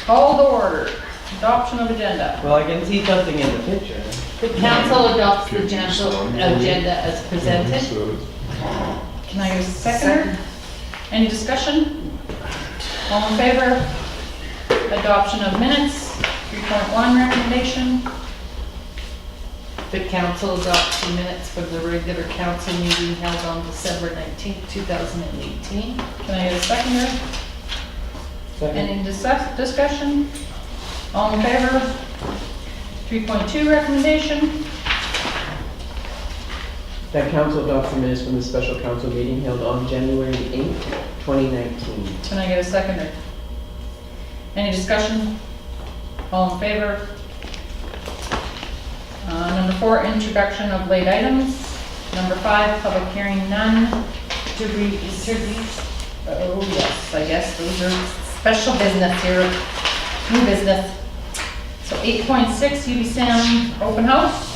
Call to order. Adoption of agenda. Well, I can see something in the picture. The council adopts the agenda as presented. Can I get a seconder? Any discussion? All in favor? Adoption of minutes. 3.1 recommendation. The council adopts the minutes for the regular council meeting held on December 19th, 2018. Can I get a seconder? Second. Any discussion? All in favor? 3.2 recommendation. That council adopts the minutes from the special council meeting held on January 8th, 2019. Can I get a seconder? Any discussion? All in favor? Number 4, introduction of late items. Number 5, public hearing, none. To reinsert these. Oh, yes, I guess those are Special business here, new business. So 8.6, UB Sound open house.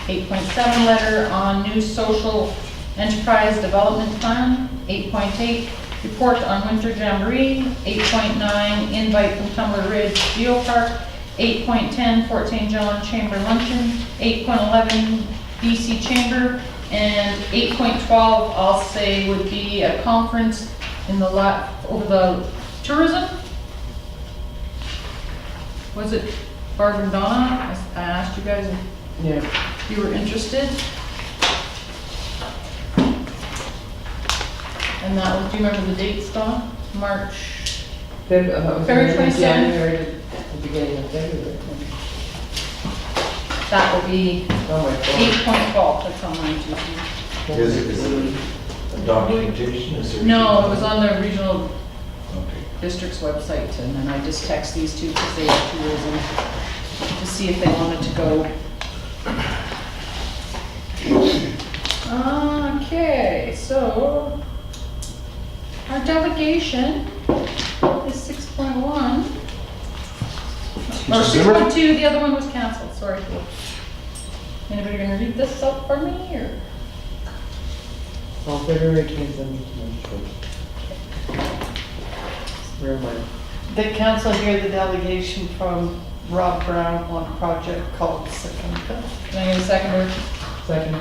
8.7, letter on new social enterprise development plan. 8.8, report on winter jamboree. 8.9, invite from Tumbler Ridge Geopark. 8.10, Fort St. John Chamber luncheon. 8.11, BC Chamber. And 8.12, I'll say would be a conference in the over the tourism. Was it Barb and Donna? I asked you guys Yeah. if you were interested. And that was, do you remember the dates, Donna? March, February 27th. January to the beginning of February. that will be Oh my God. 8.12, that's on mine too. Is it a documentation? Is there? No, it was on the regional Okay. district's website, and then I just text these two because they have tourism to see if they wanted to go. Okay, so our delegation is 6.1. Or 6.2, the other one was canceled, sorry. Anybody gonna read this up for me, or? Oh, February 27th. Where am I? The council hear the delegation from Rob Brown on a project called Secunda. Can I get a seconder? Second.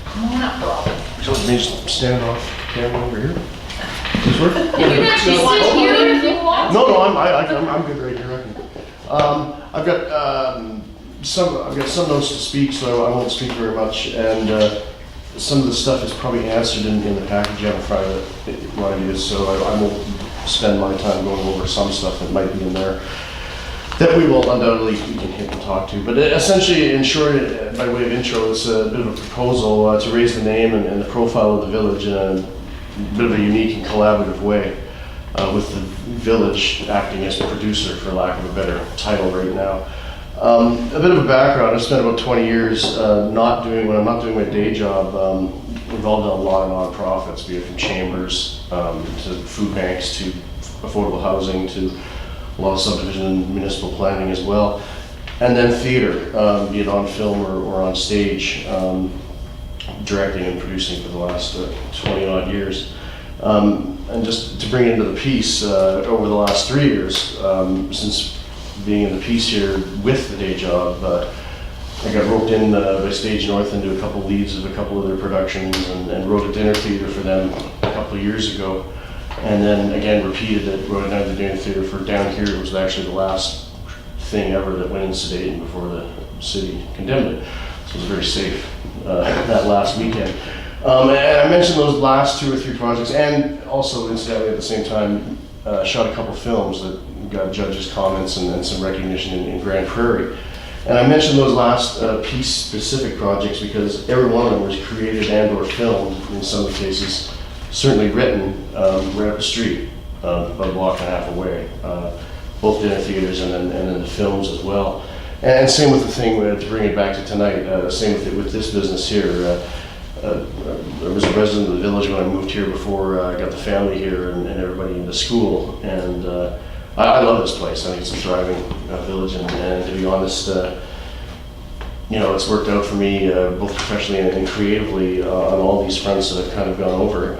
Come on up, Rob. So it means stand off camera over here? Does this work? You can actually sit here if you want. No, I'm good right here. I can. I've got some notes to speak, so I won't speak very much. And some of the stuff is probably answered in the package you have in front of it, what it is. So I won't spend my time going over some stuff that might be in there that we will undoubtedly we can hit and talk to. But essentially, in short, by way of intro, it's a bit of a proposal to raise the name and the profile of the village in a bit of a unique and collaborative way, with the village acting as the producer, for lack of a better title right now. A bit of a background, I spent about 20 years when I'm not doing my day job, involved in a lot of nonprofits, be it from chambers to food banks to affordable housing to a lot of subdivision and municipal planning as well. And then theater, be it on film or on stage, directing and producing for the last 20 odd years. And just to bring into the piece, over the last 3 years, since being in the piece here with the day job, I got roped in by Stage North into a couple leads of a couple of their productions and wrote a dinner theater for them a couple of years ago. And then again repeated it, wrote another dinner theater for down here. It was actually the last thing ever that went in Sedated before the city condemned it. So it was very safe that last weekend. And I mentioned those last 2 or 3 projects, and also incidentally at the same time shot a couple films that got judges' comments and some recognition in Grand Prairie. And I mentioned those last piece-specific projects because every one of them was created and or filmed, in some cases, certainly written right up the street, about a block and a half away. Both dinner theaters and then the films as well. And same with the thing, to bring it back to tonight, same with this business here. I was a resident of the village when I moved here before I got the family here and everybody into school. And I love this place. I think it's a thriving village, and to be honest, it's worked out for me both professionally and creatively on all these fronts that I've kind of gone over.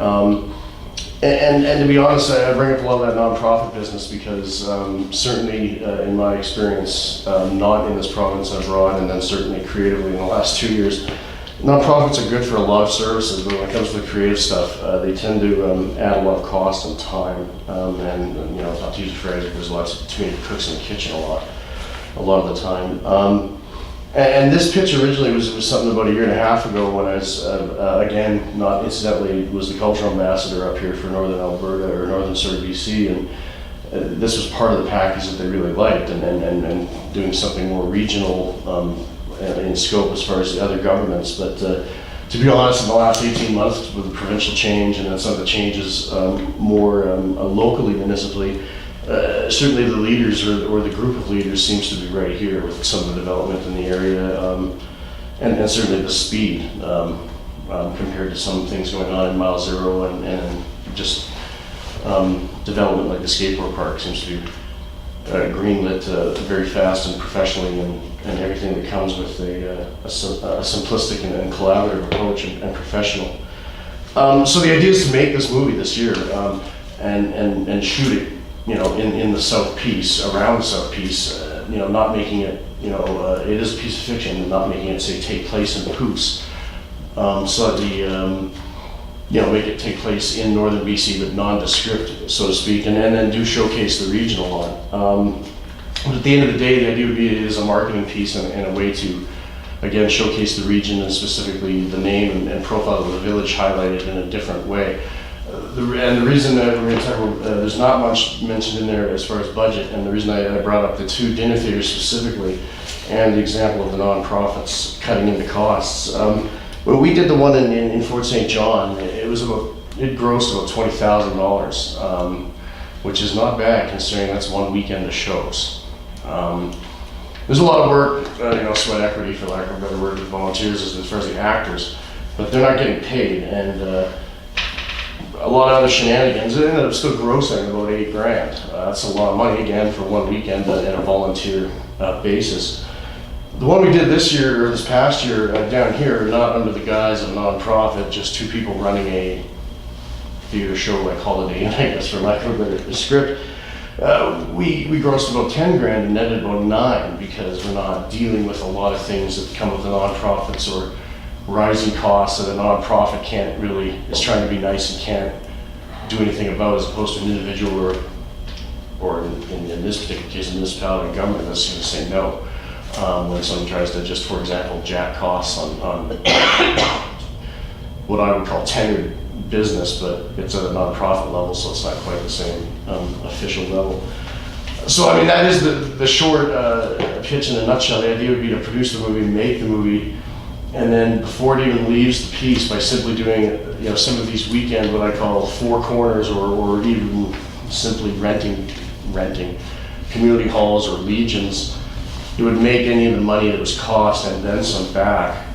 And to be honest, I bring up a lot of that nonprofit business because certainly in my experience, not in this province, abroad, and then certainly creatively in the last 2 years, nonprofits are good for a lot of services, but when it comes to the creative stuff, they tend to add a lot of cost and time. And you know, not to use a phrase, there's lots of too many cooks in the kitchen a lot of the time. And this pitch originally was something about 1.5 years ago when I was, again, not incidentally, was the cultural ambassador up here for Northern Alberta or Northern Surrey, BC, and this was part of the package that they really liked, and doing something more regional in scope as far as the other governments. But to be honest, in the last 18 months with the provincial change and then some of the changes more locally, municipally, certainly the leaders or the group of leaders seems to be right here with some of the development in the area, and certainly the speed compared to some things going on in Mile Zero and just development like the skateboard park seems to be greenlit very fast and professionally, and everything that comes with a simplistic and collaborative approach and professional. So the idea is to make this movie this year and shoot it, you know, in the South Piece, around the South Piece, you know, not making it, you know, it is a piece of fiction, and not making it, say, take place in Pouce. So the, you know, make it take place in northern BC, but nondescript, so to speak, and then do showcase the regional one. But at the end of the day, the idea would be it is a marketing piece and a way to, again, showcase the region and specifically the name and profile of the village highlighted in a different way. And the reason that we're going to talk about, there's not much mentioned in there as far as budget, and the reason I brought up the 2 dinner theaters specifically, and the example of the nonprofits cutting into costs. When we did the one in Fort St. John, it grossed about $20,000, which is not bad considering that's one weekend of shows. There's a lot of work, you know, sweat equity, for lack of a better word, with volunteers as far as the actors, but they're not getting paid, and a lot of other shenanigans. It ended up still grossing about $8,000. That's a lot of money, again, for one weekend and a volunteer basis. The one we did this year, or this past year, down here, not under the guise of a nonprofit, just 2 people running a theater show like Holiday Inn, I guess, for lack of a better script. We grossed about $10,000 and netted about $9,000 because we're not dealing with a lot of things that come with the nonprofits or rising costs that a nonprofit can't really, is trying to be nice and can't do anything about, as opposed to an individual or in this particular case, a municipality or government that's going to say no. When someone tries to just, for example, jack costs on what I would call tenured business, but it's at a nonprofit level, so it's not quite the same official level. So I mean, that is the short pitch in a nutshell. The idea would be to produce the movie, make the movie, and then before it even leaves the piece, by simply doing, you know, some of these weekend, what I call 4 corners, or even simply renting community halls or legions, it would make any of the money that was cost and then some back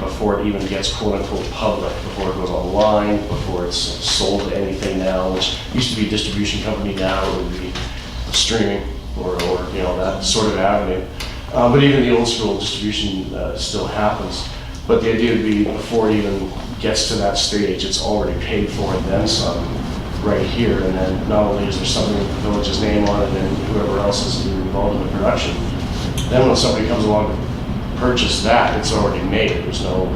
before it even gets quote unquote public, before it goes online, before it's sold to anything now, which used to be a distribution company, now it would be streaming or you know, that sort of avenue. But even the old school distribution still happens. But the idea would be before it even gets to that stage, it's already paid for and then some right here. And then not only is there something with the village's name on it and whoever else is involved in the production, then when somebody comes along to purchase that, it's already made. There's no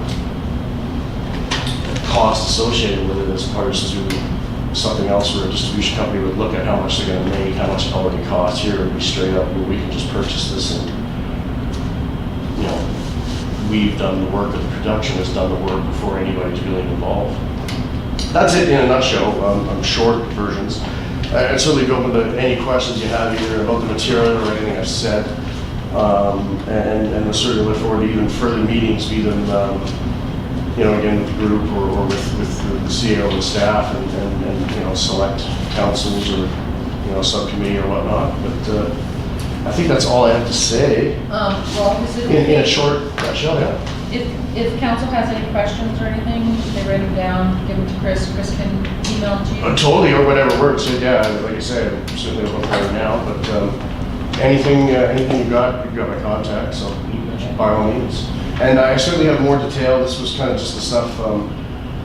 cost associated with it as opposed to something else where a distribution company would look at how much they're going to make, how much it already costs. Here it would be straight up, we can just purchase this, and you know, we've done the work, or the production has done the work before anybody's really involved. That's it in a nutshell. Short versions. I'd certainly be open to any questions you have either about the material or anything I've said. And I certainly look forward to even further meetings, be them, you know, again with the group or with the CEO and the staff, and you know, select councils or you know, subcommittee or whatnot. But I think that's all I have to say. Well, is it In a short nutshell, yeah. If council has any questions or anything, they write them down, give them to Chris. Chris can email them to you. Totally, or whatever works. Yeah, like I said, I'm certainly open for it now. But anything you've got my contact. So by all means. And I certainly have more detail. This was kind of just the stuff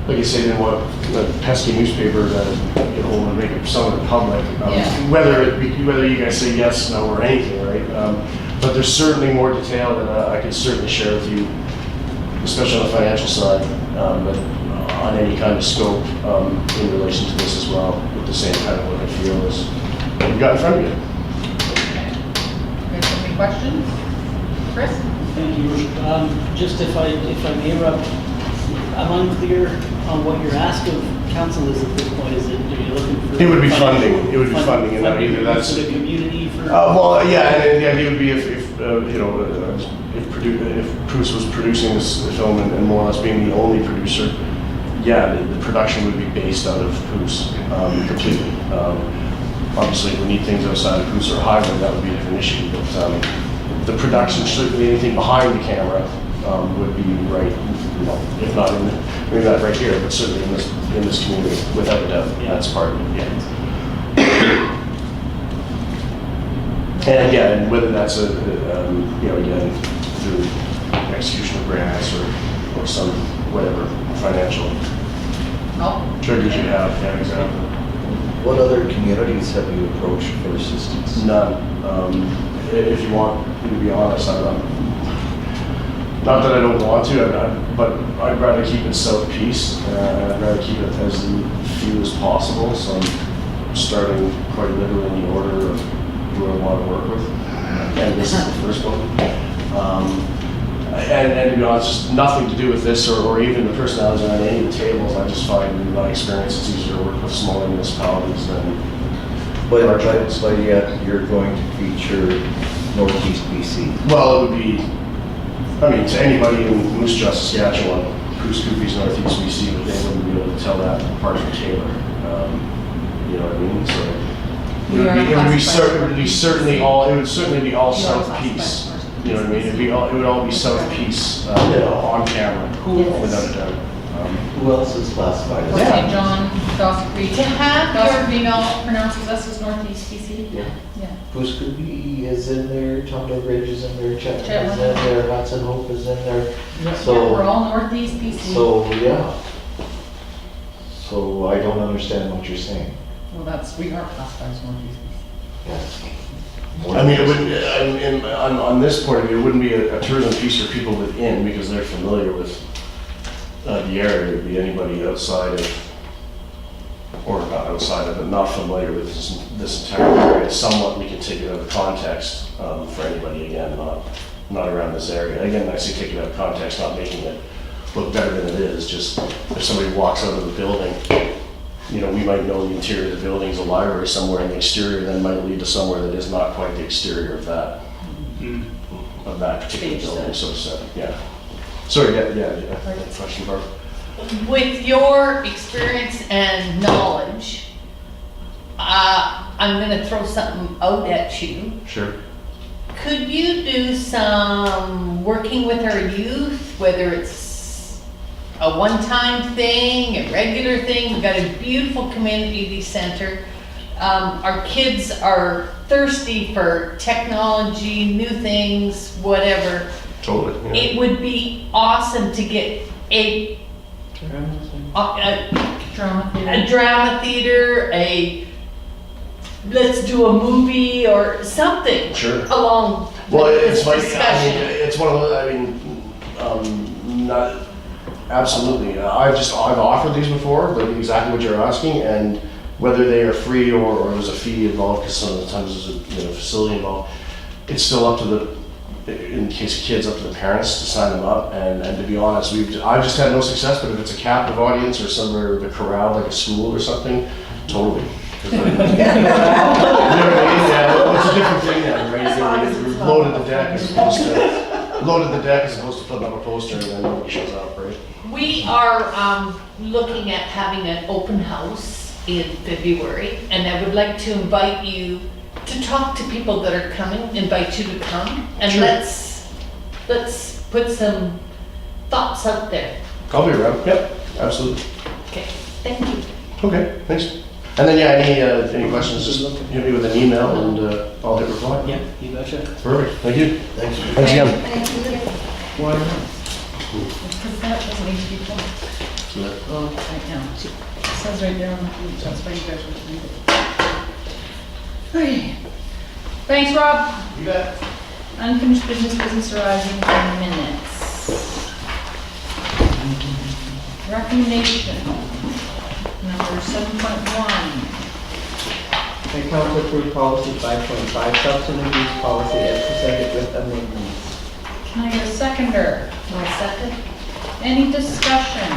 like I say, didn't want the pesky newspaper to get hold and make it somewhat public. Yeah. Whether you guys say yes, no, or anything, right? But there's certainly more detail that I could certainly share with you, especially on the financial side, but on any kind of scope in relation to this as well, with the same kind of look and feel as what you've got in front of you. Guys have any questions? Chris? Thank you. Just if I may interrupt, I'm unclear on what your ask of council is at this point. Is it, are you looking for? It would be funding. It would be funding, and that either that's. For the community for? Well, yeah, and the idea would be if Bruce was producing this film and more or less being the only producer, yeah, the production would be based out of Bruce completely. Obviously, if we need things outside of Bruce or Highway, that would be a different issue. But the production, certainly anything behind the camera, would be right, if not in maybe not right here, but certainly in this community, without a doubt. Yeah. That's part of it. Yeah. And whether that's again through execution of grants or some whatever financial No? triggers you have. Yeah, exactly. What other communities have you approached for assistance? None. If you want me to be honest, I'm not that I don't want to, but I'd rather keep it South Peace, and I'd rather keep it as few as possible. So I'm starting quite literally in the order of who I want to work with, and this is the first one. And to be honest, just nothing to do with this or even the personalities on any of the tables. I just find in my experience it's easier to work with smaller municipalities than But large ones. yet you're going to feature Northeast BC. Well, it would be, to anybody in Moose Jaw, Saskatchewan, Coos Coupees, Northeast BC, but they wouldn't be able to tell that apart from Taylor. You know what I mean? So We are classified it would be certainly all, it would certainly be all You are South classified Peace. as You know what I mean? It would all be South Peace on camera, without a doubt. Who else is classified Port as? St. John, Dawson Creek. To have Dawson Creek now pronounces us as Northeast BC. Yeah. Yeah. Goose Coopee is in there, Tondo Ridge is in there, Chetwynd is Chetwynd. in there, Hudson Hope is in there. Yeah, we're So, all Northeast BC. so, yeah. So I don't understand what you're saying. Well, we are classified as Northeast BC. Yes. It wouldn't, on this point of view, it wouldn't be a tourism piece for people within because they're familiar with the area. It would be anybody outside of, or not outside of, but not familiar with this entire area. Somewhat we can take it out of context for anybody, again, not around this area. Again, I say take it out of context, not making it look better than it is. Just if somebody walks out of the building, we might know the interior of the building is a library somewhere, and the exterior then might lead to somewhere that is not quite the exterior of that particular Stage building, set. so to say. Yeah. Sorry, yeah. Question, Barb? With your experience and knowledge, I'm gonna throw something out at you. Sure. Could you do some working with our youth, whether it's a one-time thing, a regular thing? We've got a beautiful community center. Our kids are thirsty for technology, new things, whatever. Totally. Yeah. It would be awesome to get a Drama theater. a drama theater, let's do a movie or something Sure. along Well, this it's like, discussion. it's one of those, not, absolutely. I've offered these before, like exactly what you're asking, and whether they are free or there's a fee involved, because sometimes there's a facility involved, it's still up to in case of kids, up to the parents to sign them up, and to be honest, I've just had no success, but if it's a captive audience or somewhere with a corral, like a school or something, totally. You know what I mean? Yeah, it's a different thing now, right? You've loaded the deck as opposed to putting up a poster and then nobody shows up, right? We are looking at having an open house in February, and I would like to invite you to talk to people that are coming, invite you to come, and Sure. let's put some thoughts out there. I'll be around, yep, absolutely. Okay, thank you. Okay, thanks. And then, any questions, just hit me with an email and I'll hit reply. Yeah, you betcha. Perfect, thank you. Thanks. Thanks again. Why not? Because that doesn't need to be done. So that, Well, right now, it says right there on the page, that's why you guys will read it. Okay. Thanks, Rob. you bet. Unfinished business arising from minutes. Recommendation, number 7.1. The council approved policy 5.5, substance abuse policy as presented with amendments. Can I get a seconder? My second? Any discussion?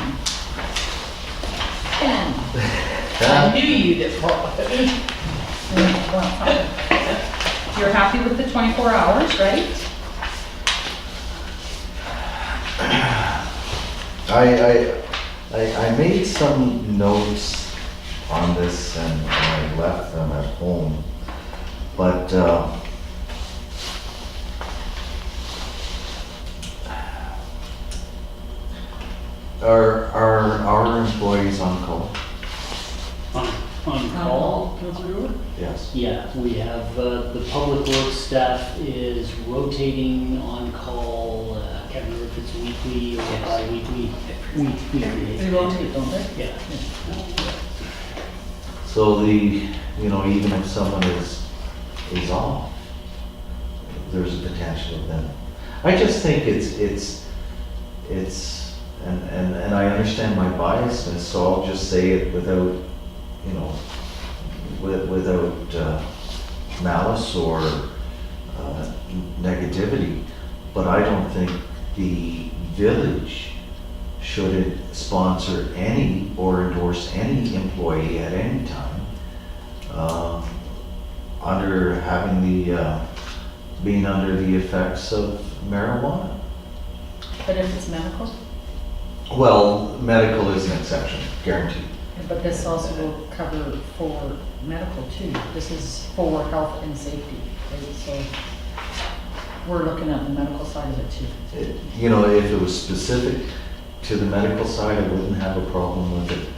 Ken? I knew you'd have brought it. You're happy with the 24 hours, right? I made some notes on this and I left them at home, but are our employees on call? On call, Councilor Brewer? Yes. Yeah, we have, the public works staff is rotating on call, I can't remember if it's weekly or bi-weekly. Weekly. They rotate, don't they? Yeah. So even if someone is off, there's a potential of them. I just think it's, and I understand my biasness, so I'll just say it without, without malice or negativity, but I don't think the village should sponsor any or endorse any employee at any time under having being under the effects of marijuana. But if it's medical? Well, medical is an exception, guaranteed. But this also will cover for medical too. This is for health and safety, right? So we're looking at the medical side of it too. If it was specific to the medical side, I wouldn't have a problem with it.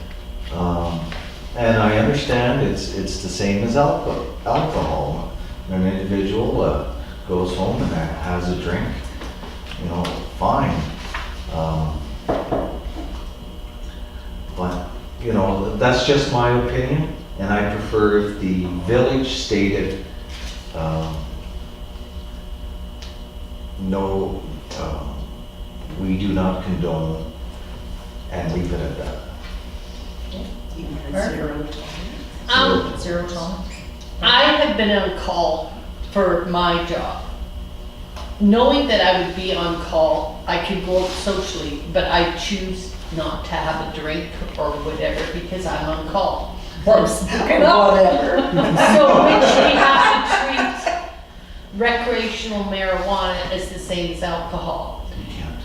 And I understand it's the same as alcohol. When an individual goes home and has a drink, fine. But that's just my opinion, and I prefer if the village stated no, we do not condone, and leave it at that. Zero tolerance. I have been on call for my job. Knowing that I would be on call, I could go out socially, but I choose not to have a drink or whatever because I'm on call. Whatever. So which we have to treat recreational marijuana as the same as alcohol. You can't.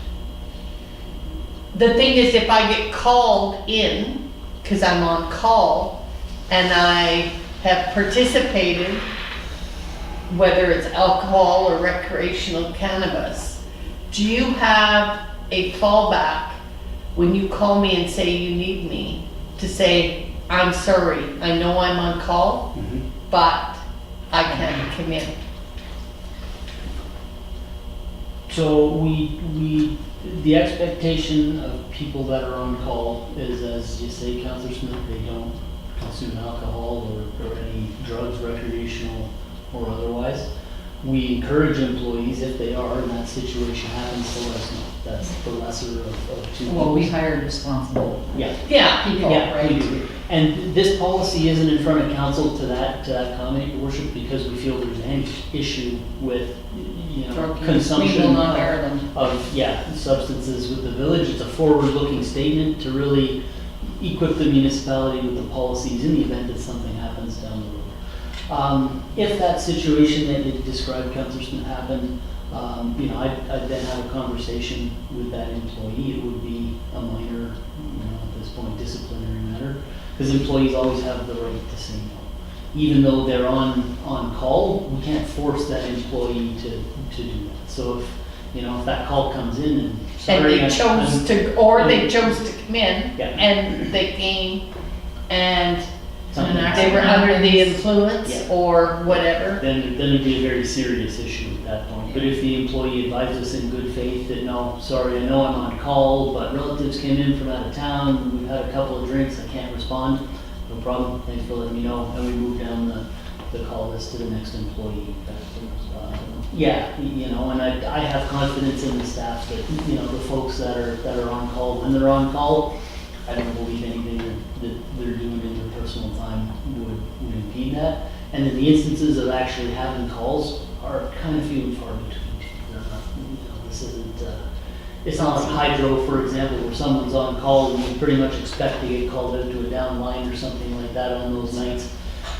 The thing is, if I get called in, because I'm on call, and I have participated, whether it's alcohol or recreational cannabis, do you have a fallback when you call me and say you need me to say, I'm sorry, I know I'm on call, but I can't come in? So the expectation of people that are on call is, as you say, Councilor Smith, they don't consume alcohol or any drugs, recreational or otherwise. We encourage employees, if they are and that situation happens, to let us know. That's the lesser of two Well, we evils. hired responsible Yeah. Yeah, people, Yeah, we right? do. And this policy isn't in front of council to that comment, Your Worship, because we feel there's an issue with, Drug use. We consumption will not hire them. of substances with the village. It's a forward-looking statement to really equip the municipality with the policies in the event that something happens down the road. If that situation that you described, Councilor Smith, happened, I'd then have a conversation with that employee. It would be a minor, at this point, disciplinary matter, because employees always have the right to say no. Even though they're on call, we can't force that employee to do that. So if that call comes in and. and sorry, they I'm- chose to, or they chose to come in Yeah. and they came and something. They were under the influence Yeah. or whatever. Then it'd be a very serious issue at that point. But if the employee advised us in good faith that, no, sorry, I know I'm on call, but relatives came in from out of town, we've had a couple of drinks, I can't respond, no problem, thanks for letting me know, and we move down the call list to the next employee. Yeah, you know, and I have confidence in the staff that, you know, the folks that are on call, when they're on call, I don't believe anything that they're doing in their personal time would impede that. And then the instances of actually having calls are kind of few and far between. They're not, you know, this isn't, it's not like hydro, for example, where someone's on call and you pretty much expect to get called out to a down line or something like that on those nights.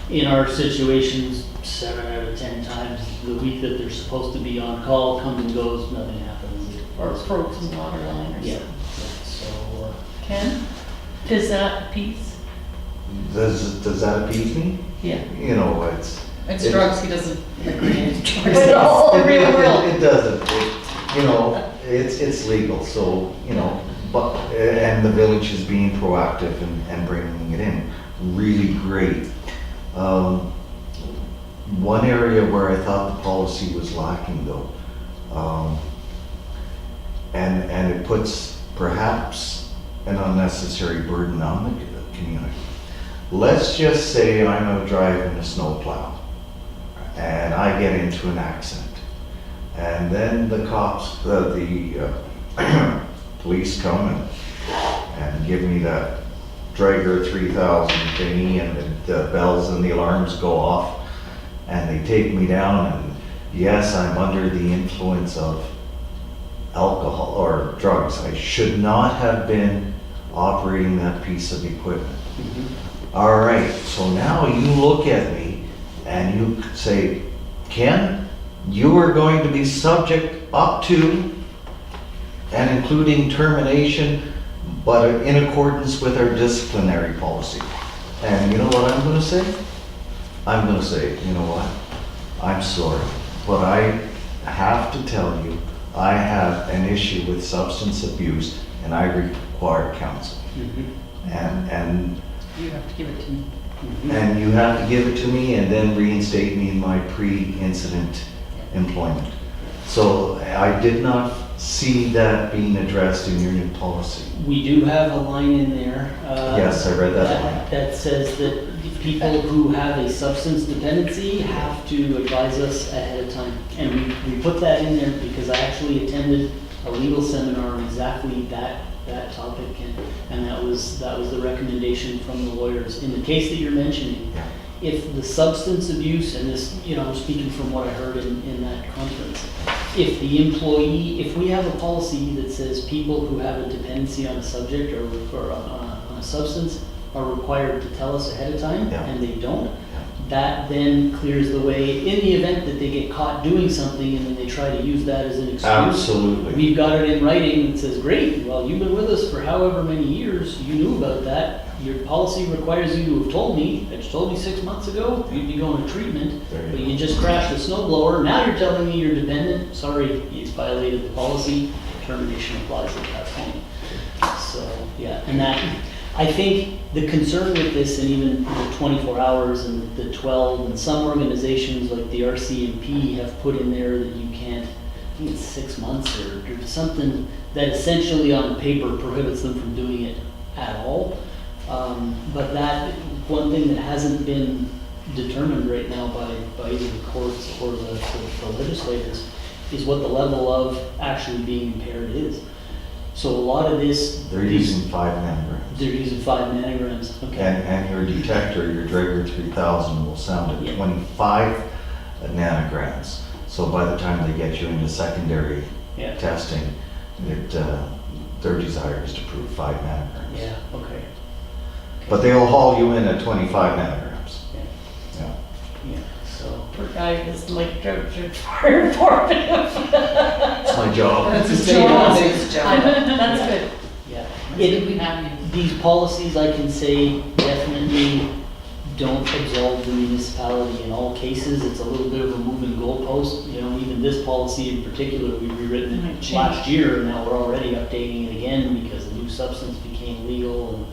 In our situations, 7 out of 10 times, the week that they're supposed to be on call comes and goes, nothing happens. Or frozen water line or Yeah, something. so, Ken, does that appease? Does that appease me? Yeah. You know, it's. It's drugs, he doesn't agree. But all the real world. It doesn't, you know, it's legal, so, you know, but, and the village is being proactive and bringing it in, really great. One area where I thought the policy was lacking though, and it puts perhaps an unnecessary burden on the community. Let's just say I'm out driving a snowplow and I get into an accident. And then the cops, the police come and give me that Drager 3000 thingy, and the bells and the alarms go off and they take me down, and yes, I'm under the influence of alcohol or drugs. I should not have been operating that piece of equipment. All right, so now you look at me and you say, Ken, you are going to be subject up to and including termination, but in accordance with our disciplinary policy. And you know what I'm gonna say? I'm gonna say, you know what? I'm sorry, but I have to tell you, I have an issue with substance abuse and I require counsel. And You have to give it to me. and you have to give it to me and then reinstate me in my pre-incident employment. So I did not see that being addressed in your new policy. we do have a line in there. Yes, I read that line. That says that people who have a substance dependency have to advise us ahead of time. And we put that in there because I actually attended a legal seminar on exactly that topic, and that was the recommendation from the lawyers. In the case that you're mentioning, Yeah. if the substance abuse, and this, you know, I'm speaking from what I heard in that conference, if the employee, if we have a policy that says people who have a dependency on a subject or on a substance are required to tell us ahead of time, Yeah. and they don't, that then clears the way in the event that they get caught doing something and then they try to use that as an excuse. Absolutely. We've got it in writing that says, great, well, you've been with us for however many years, you knew about that. Your policy requires you to have told me, that you told me 6 months ago, you'd be going to treatment, There you but go. you just crashed a snow blower, now you're telling me you're dependent, sorry, you violated the policy, termination applies at that point. So, yeah, and that, I think the concern with this, and even the 24 hours and the 12, and some organizations like the RCMP have put in there that you can't, I think it's 6 months or something that essentially on paper prohibits them from doing it at all. But that, one thing that hasn't been determined right now by either the courts or the legislators is what the level of actually being impaired is. So a lot of this. They're using 5 nanograms. They're using 5 nanograms, okay. And your detector, your Drager 3000 will sound at Yeah. 25 nanograms. So by the time they get you into secondary Yeah, testing, their desire is to prove 5 nanograms. yeah, okay, But they'll haul you in at 25 nanograms. Yeah. Yeah. yeah, so. Poor guy is like drugs are far informative. That's my job. That's his job. That's good. Yeah. Good we have you. These policies, I can say, definitely don't absolve the municipality in all cases. It's a little bit of a moving goalpost. You know, even this policy in particular, we've rewritten Might it change. last year, and now we're already updating it again because a new substance became legal. And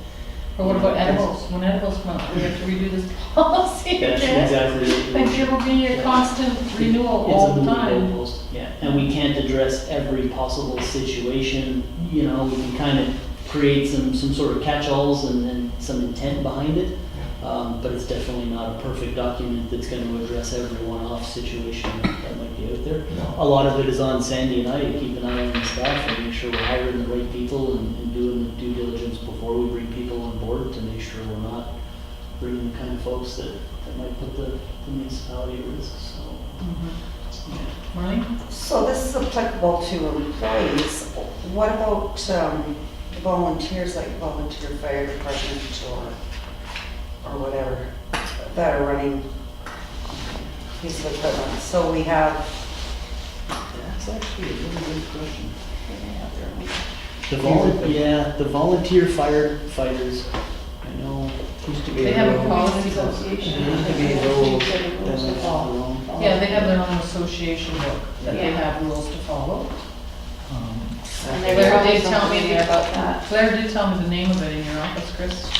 But what about edibles? When edibles come out, we have to redo this policy That's again? exactly it. Like it will be a constant renewal all the It's a time. moving goalpost, yeah, and we can't address every possible situation, you know, we can kind of create some sort of catch-alls and some intent behind it. But it's definitely not a perfect document that's gonna address every one-off situation that might be out there. No. A lot of it is on Sandy and I to keep an eye on the staff and make sure we're hiring the right people and doing the due diligence before we bring people on board to make sure we're not bringing the kind of folks that might put the municipality at risk, so. Marlene? So this is applicable to employees. What about volunteers, like volunteer fire department or whatever, that are running piece of equipment? So we have, That's actually a really good question. The they're volunteer firefighters, I know. Used to be They a have a rule. policy. Used to be a rule. Yeah, they have their own association book that they have rules to follow. And they Claire probably did tell me something about that. Claire did tell me the name of it in your office, Chris.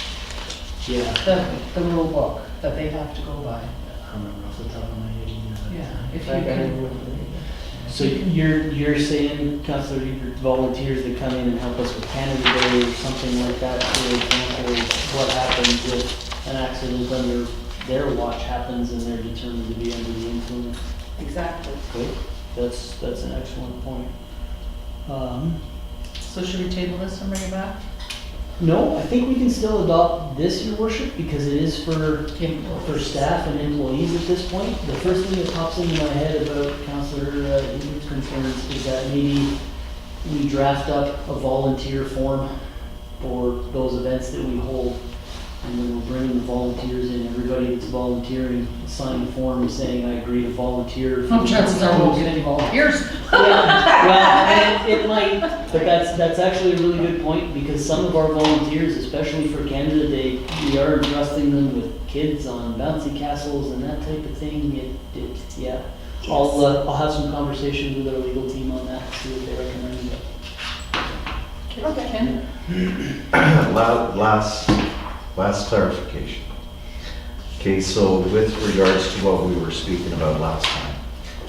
Yeah. The rule book that they have to go by. I don't remember off the top of my head either. Yeah, if you Like, I can. wouldn't- So you're saying, Councillor, your volunteers that come in and help us with Canada Day or something like that, for example, what happens if an accident under their watch happens and they're determined to be under the influence? exactly. Good. That's an excellent point. So should we table this and bring it back? No, I think we can still adopt this, your worship, because it is for staff and employees at this point. The first thing that pops into my head about Councillor Ingrid's concerns is that maybe we draft up a volunteer form for those events that we hold. And then we'll bring the volunteers in, everybody that's volunteering, sign a form saying, I agree to volunteer. for Chances are we won't get any volunteers. Well, and it might, but that's actually a really good point, because some of our volunteers, especially for Canada Day, we are entrusting them with kids on bouncy castles and that type of thing. Yeah. I'll have some conversations with our legal team on that, see what they recommend. Okay. Ken? Last clarification. Okay, so with regards to what we were speaking about last time,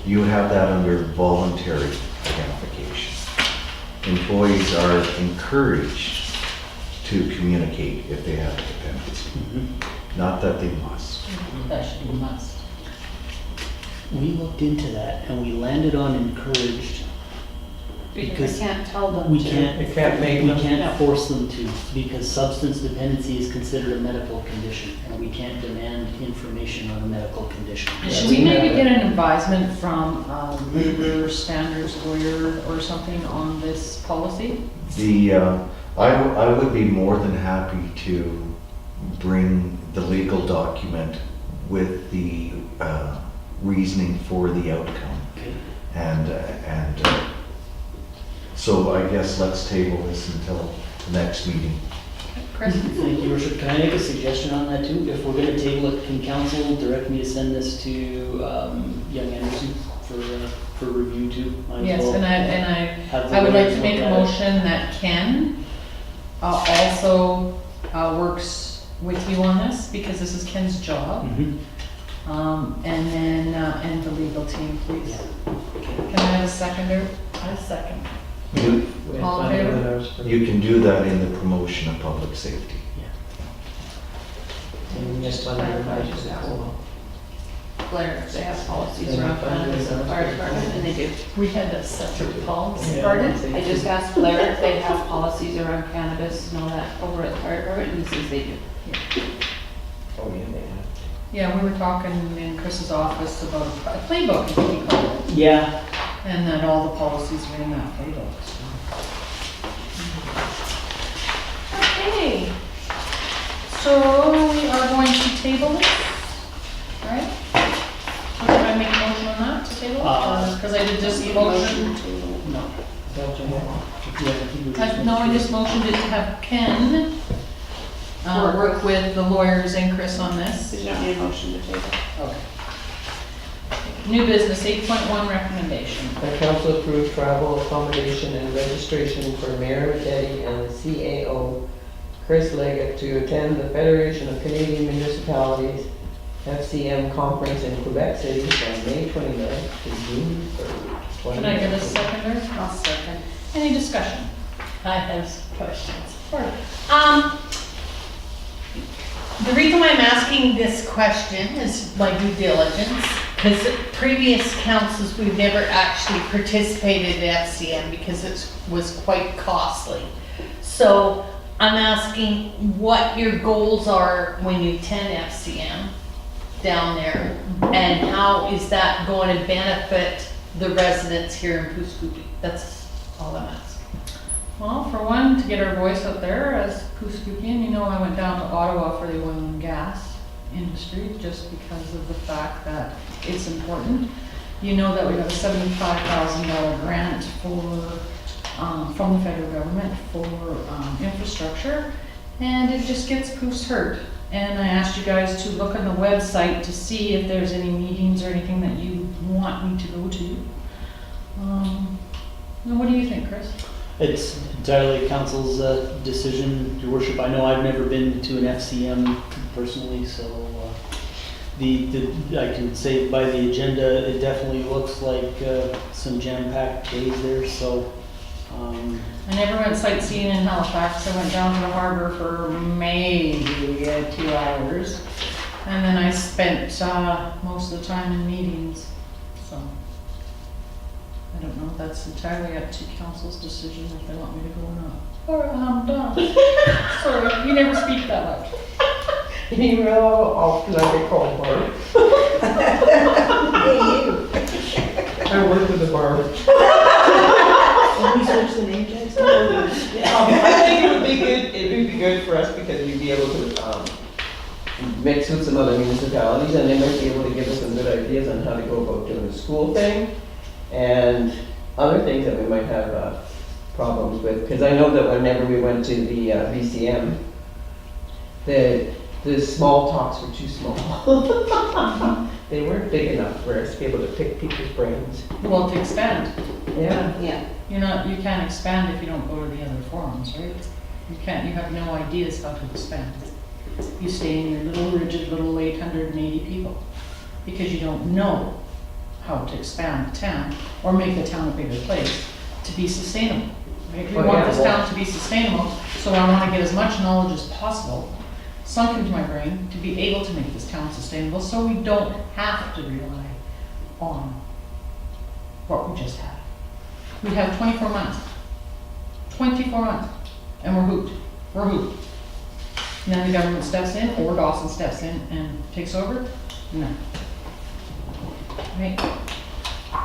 you have that under voluntary identification. Employees are encouraged to communicate if they have a dependency, not that they must. That should be a must. We looked into that and we landed on encouraged. Because I can't tell them We to. can't, You can't make we them. can't force them to, because substance dependency is considered a medical condition, and we can't demand information on a medical condition. Should we maybe get an advisement from labor standards lawyer or something on this policy? I would be more than happy to bring the legal document with the reasoning for the outcome. Okay. And so I guess let's table this until the next meeting. Chris? Thank you, Worship. Can I make a suggestion on that too? If we're gonna table it, can council direct me to send this to Young Anderson for review too? Might as Yes, well and have the I would like lawyers to make look a at it. motion that Ken also works with you on this, because this is Ken's job. Mhm. And then, and the legal team, please. Can I have a seconder? A second. You, All in favor? you can do that in the promotion of public safety. Blair, they have policies around cannabis in the fire department, and they do. We had a separate policy. Pardon? I just asked Blair if they have policies around cannabis and all that over at the fire department, and he says they do. Oh, yeah, they have. Yeah, we were talking in Chris's office about a playbook, I think he called it, Yeah, and that all the policies were in that playbook, so. Okay, so we are going to table this, right? Can I make a motion on that to table? Because I did just motion. no. Don't you have? Yeah, I think we just- No, I just motioned it to have Ken work with the lawyers and Chris on this. So you don't need a motion to table. Okay. New business, 8.1 recommendation. The council approved travel accommodation and registration for Mayor Madeti and the CAO Chris Leggett to attend the Federation of Canadian Municipalities FCM conference in Quebec City from May 29th to June 3rd. Can I get a seconder? I'll second. Any discussion? I have some questions. Sure. The reason why I'm asking this question is my due diligence, because previous councils, we've never actually participated in FCM because it was quite costly. So I'm asking what your goals are when you attend FCM down there, and how is that going to benefit the residents here in Pooskoopi? That's all I'm asking. Well, for one, to get our voice out there as Pooskoopian, you know, I went down to Ottawa for the oil and gas industry just because of the fact that it's important. You know that we have a $75,000 grant from the federal government for infrastructure, and it just gets Poos hurt. And I asked you guys to look on the website to see if there's any meetings or anything that you want me to go to. Now, what do you think, Chris? It's entirely council's decision, your worship. I know I've never been to an FCM personally, so I can say by the agenda, it definitely looks like some jam-packed days there, so. I never went sightseeing in Halifax. I went down to the harbor for maybe 2 hours. And then I spent most of the time in meetings, so. I don't know, that's entirely up to council's decision if they want me to go or not. Or I'm done. Sorry, you never speak that much. You know, often I get called Barb. Hey, you. I work with the Barb. Can we switch the name tags? I think it would be good for us because we'd be able to mix with some other municipalities, and they might be able to give us some good ideas on how to go about doing the school thing and other things that we might have problems with. Because I know that whenever we went to the VCM, the small talks were too small. They weren't big enough for us to be able to pick people's brains. Well, to expand. Yeah. Yeah. You can't expand if you don't go to the other forums, right? You have no ideas how to expand. You stay in your little rigid little 880 people because you don't know how to expand the town or make the town a bigger place to be sustainable. Right? We Oh, want yeah, this town to be sustainable, so I want to get as much knowledge as possible sunk into my brain to be able to make this town sustainable, so we don't have to rely on what we just had. We have 24 months. 24 months. And we're hooped. We're hooped. And then the government steps in, or Dawson steps in and takes over? No. Right?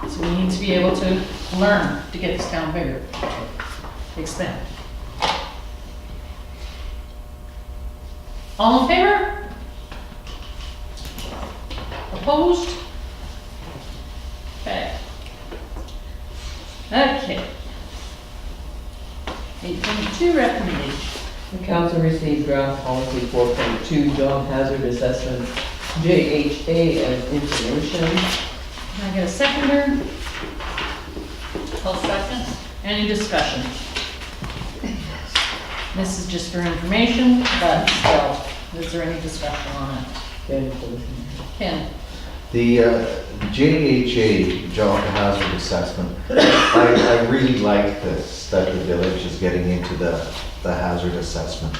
So we need to be able to learn to get this town bigger. Expand. All in favor? Opposed? Okay. Okay. 8.2 recommendation. The council received draft policy 4.2 job hazard assessment, JHA as information. Can I get a seconder? I'll second. Any discussion? This is just for information, but still, is there any discussion on it? Ken, please. Ken? The JHA, job hazard assessment, I really like this, that the village is getting into the hazard assessment.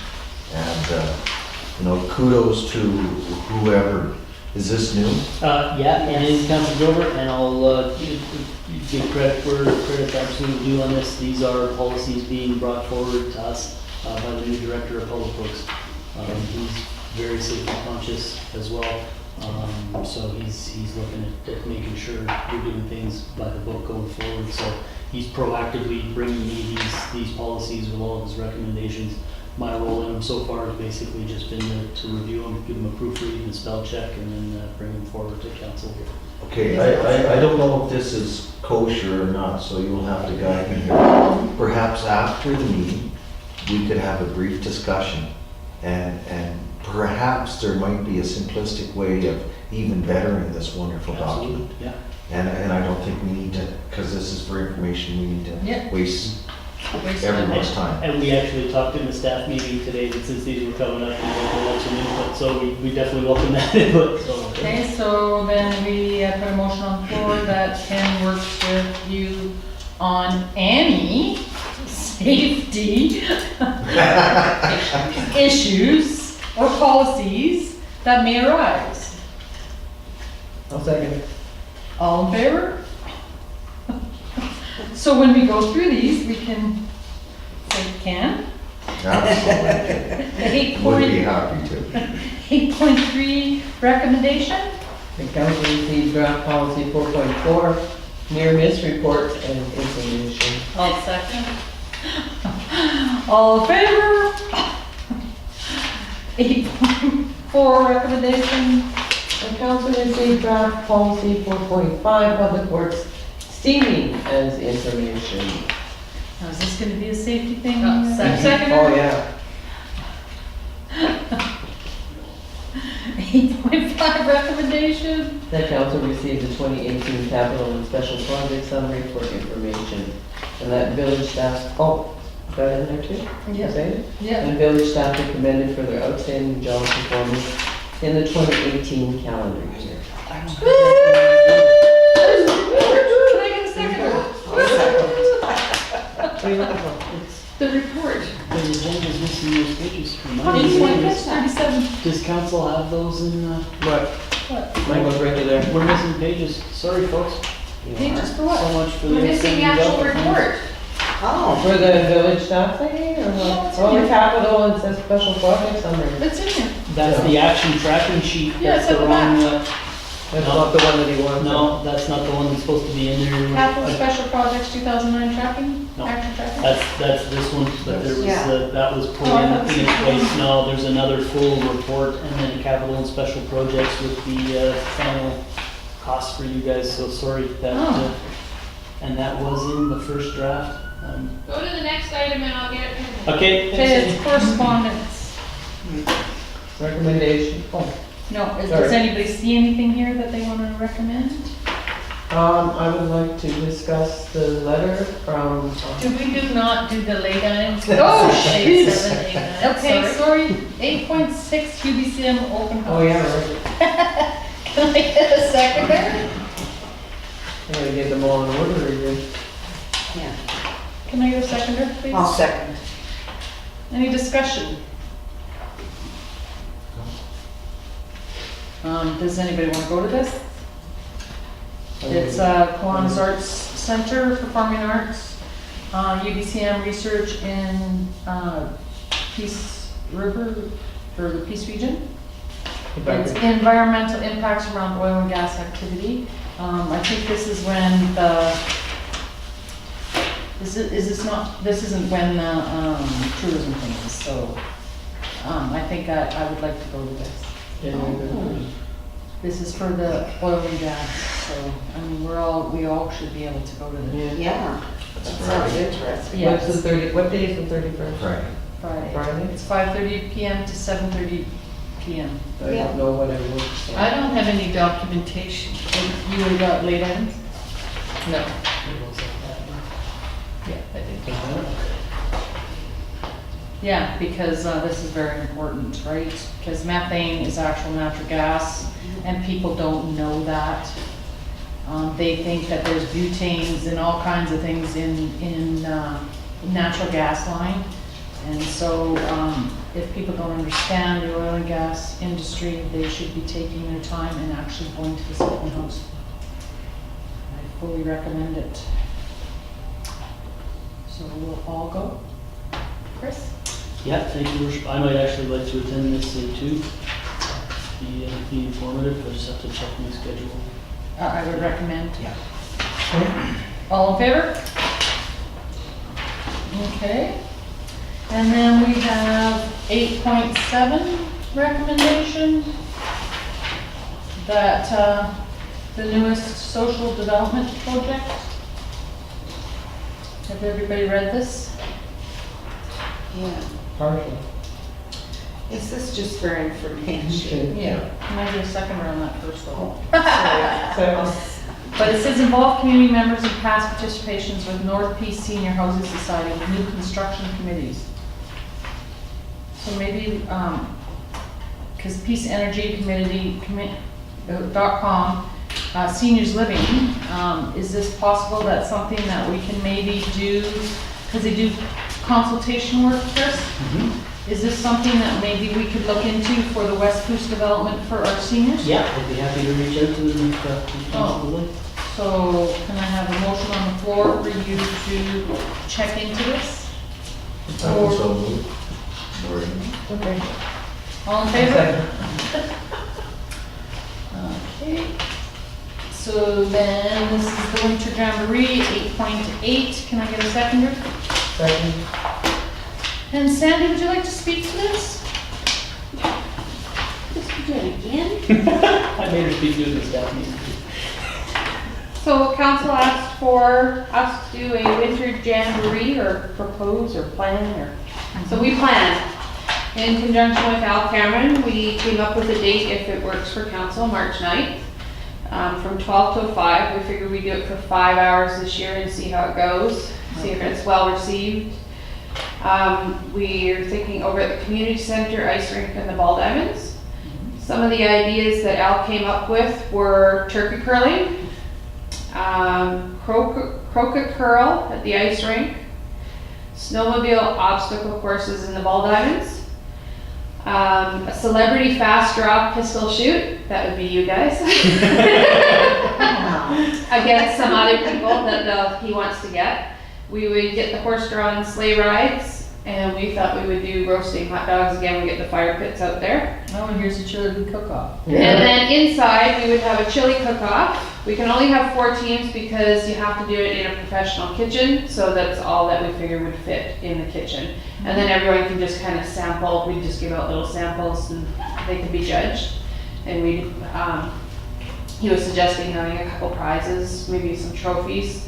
And, kudos to whoever, is this new? Yeah, it is Council Grover, and I'll give credit where credit's absolutely due on this. These are policies being brought forward to us by the new Director of Public Works. He's very safety conscious as well. So he's looking at making sure we're doing things by the book going forward. So he's proactively bringing me these policies with all of his recommendations. My role in them so far has basically just been to review them, give them a proofread and spell check, and then bring them forward to council. Okay, I don't know if this is kosher or not, so you'll have to guide me here. Perhaps after the meeting, we could have a brief discussion, and perhaps there might be a simplistic way of even bettering this wonderful document. Yeah. And I don't think we need to, because this is for information, we need Yeah. to waste Waste everyone's time. And we actually talked in the staff meeting today that since these were coming up, we wanted some input, so we definitely welcome that input, so. Okay, so then we put a motion on the floor that Ken works with you on any safety issues or policies that may arise. I'll second it. All in favor? So when we go through these, we can say Ken. Absolutely. The Would be happy to. 8.3 recommendation. The council received draft policy 4.4, near miss reports and information. I'll second. All in favor? 8.4 recommendation. The council received draft policy 4.5, public works steaming as information. Now, is this gonna be a safety thing? Second. Oh, yeah. 8.5 recommendation. The council received the 2018 capital and special project summary for information. And that village staff, oh, is that in there too? Yeah. Say it? Yeah. And village staff are commended for their outstanding job performance in the 2018 calendar year. Can I get a second? What are you looking for? The report. The agenda's missing those pages. How do you want this? 37. Does council have those in, What? What? Mine goes right to there. we're missing pages, sorry folks, Pages for so what? much for the. We're missing the actual report. Oh, For the village staff thingy, or what? No, it's in Oh, the here. capital and says special project summary. It's in here. That's the action tracking sheet, Yeah, that's it's at the the wrong, That's not the one that he wants. no, that's not the one that's supposed to be in there. Capital Special Projects 2009 tracking? No. Action tracking? That's this one, but there was, Yeah. that was put Oh, I in thought its this was place. No, there's another full report and then capital and special projects with the, final cost for you guys, so sorry that, Oh. and that was in the first draft. Go to the next item and I'll get it printed. Okay, Okay, thanks. it's correspondence. Recommendation. Oh. No, does Sorry. anybody see anything here that they want to recommend? I would like to discuss the letter from, Do we not do the late items? Oh, Eight, jeez. 7, 8, 9, Okay, sorry. sorry, 8.6 UBCM open house. oh, yeah, right. Can I get a second there? I'm gonna get them all in order again. yeah. Can I get a seconder, please? I'll second. Any discussion? Does anybody want to go to this? It's Kiwanis Arts Center, Performing Arts, UBCM research in Peace River, or the Peace region. It's environmental impacts around oil and gas activity. I think this is when the, is this not, this isn't when the tourism thing is, so I think I would like to go to this. This is for the oil and gas, so, I mean, we all should be able to go to this. Yeah, that sounds interesting. Yeah. What's the 30, what day is the 31st? Right. Friday. Friday? It's 5:30 PM to 7:30 PM. I don't know what I work. so. I don't have any documentation. You would got late items? No. Yeah, I did. Yeah, because this is very important, right? Because methane is actual natural gas, and people don't know that. They think that there's butanes and all kinds of things in natural gas line. And so if people don't understand the oil and gas industry, they should be taking their time and actually going to this open house. I fully recommend it. So we'll all go. Chris? Yeah, thank you, Worship. I might actually like to attend this thing too. Be informative, I just have to check my schedule. I would recommend. Yeah. All in favor? Okay. And then we have 8.7 recommendation that the newest social development project. Have everybody read this? Yeah. Partial. Is this just for information? Okay. Yeah. Can I do a second on that first of all? Second. But it says involve community members in past participations with North Peace Senior Housing Society with new construction committees. So maybe, because Peace Energy Committee, .com, seniors living, is this possible that's something that we can maybe do, because they do consultation work, Chris? Is this something that maybe we could look into for the West Coast development for our seniors? Yeah, I'd be happy to reach out to them if possible. So can I have a motion on the floor for you to check into this? Or- So moved. Okay. All in favor? Okay. So then this is the Winter Jamboree, 8.8. Can I get a seconder? Second. And Sandy, would you like to speak to this? Just do it again. I made her speak to the staff meeting. So council asked for us to do a winter jamboree or propose or plan or, so we planned. In conjunction with Al Cameron, we came up with a date if it works for council, March 9th. From 12 till 5, we figured we'd do it for 5 hours this year and see how it goes, see if it's well received. We're thinking over at the community center, ice rink and the ball diamonds. Some of the ideas that Al came up with were turkey curling, croquet curl at the ice rink, snowmobile obstacle courses in the ball diamonds, a celebrity fast draw pistol shoot, that would be you guys, against some other people that he wants to get. We would get the horse-drawn sleigh rides, and we thought we would do roasting hot dogs again. We get the fire pits out there. Oh, and here's a chili cook-off. And then inside, we would have a chili cook-off. We can only have 4 teams because you have to do it in a professional kitchen, so that's all that we figured would fit in the kitchen. And then everyone can just kind of sample. We just give out little samples, and they can be judged. And he was suggesting having a couple prizes, maybe some trophies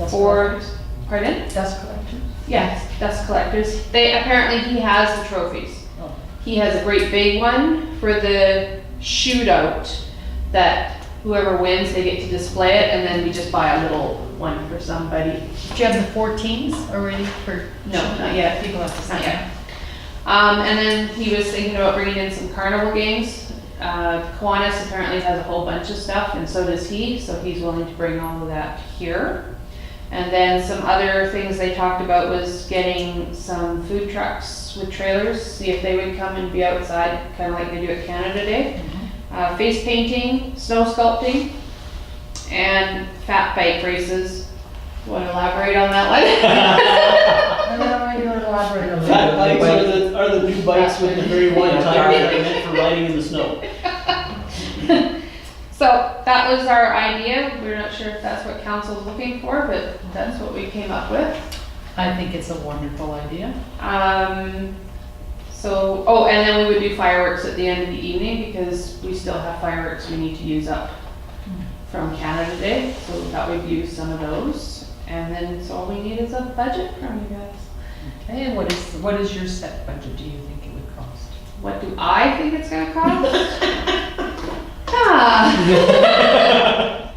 for. Pardon? Dust collectors? Yes, dust collectors. He has the trophies. Oh. He has a great big one for the shootout that whoever wins, they get to display it, and then we just buy a little one for somebody. Do you have the 4 teams already for? No, not yet. People have to Not sign yet. And then he was thinking about bringing in some carnival games. Kiwanis apparently has a whole bunch of stuff, and so does he, so he's willing to bring all of that here. And then some other things they talked about was getting some food trucks with trailers, see if they would come and be outside, kind of like they do at Canada Day. Face painting, snow sculpting, and fat bike races. Want to elaborate on that one? I don't know why you would elaborate on Fat that. bikes are the new bikes with the very wide tires that are meant for riding in the snow. So that was our idea. We're not sure if that's what council's looking for, but that's what we came up with. I think it's a wonderful idea. And then we would do fireworks at the end of the evening because we still have fireworks we need to use up from Canada Day. So we thought we'd use some of those. And then so all we need is a budget from you guys. Okay, what is your set budget, do you think it would cost? What do I think it's gonna cost?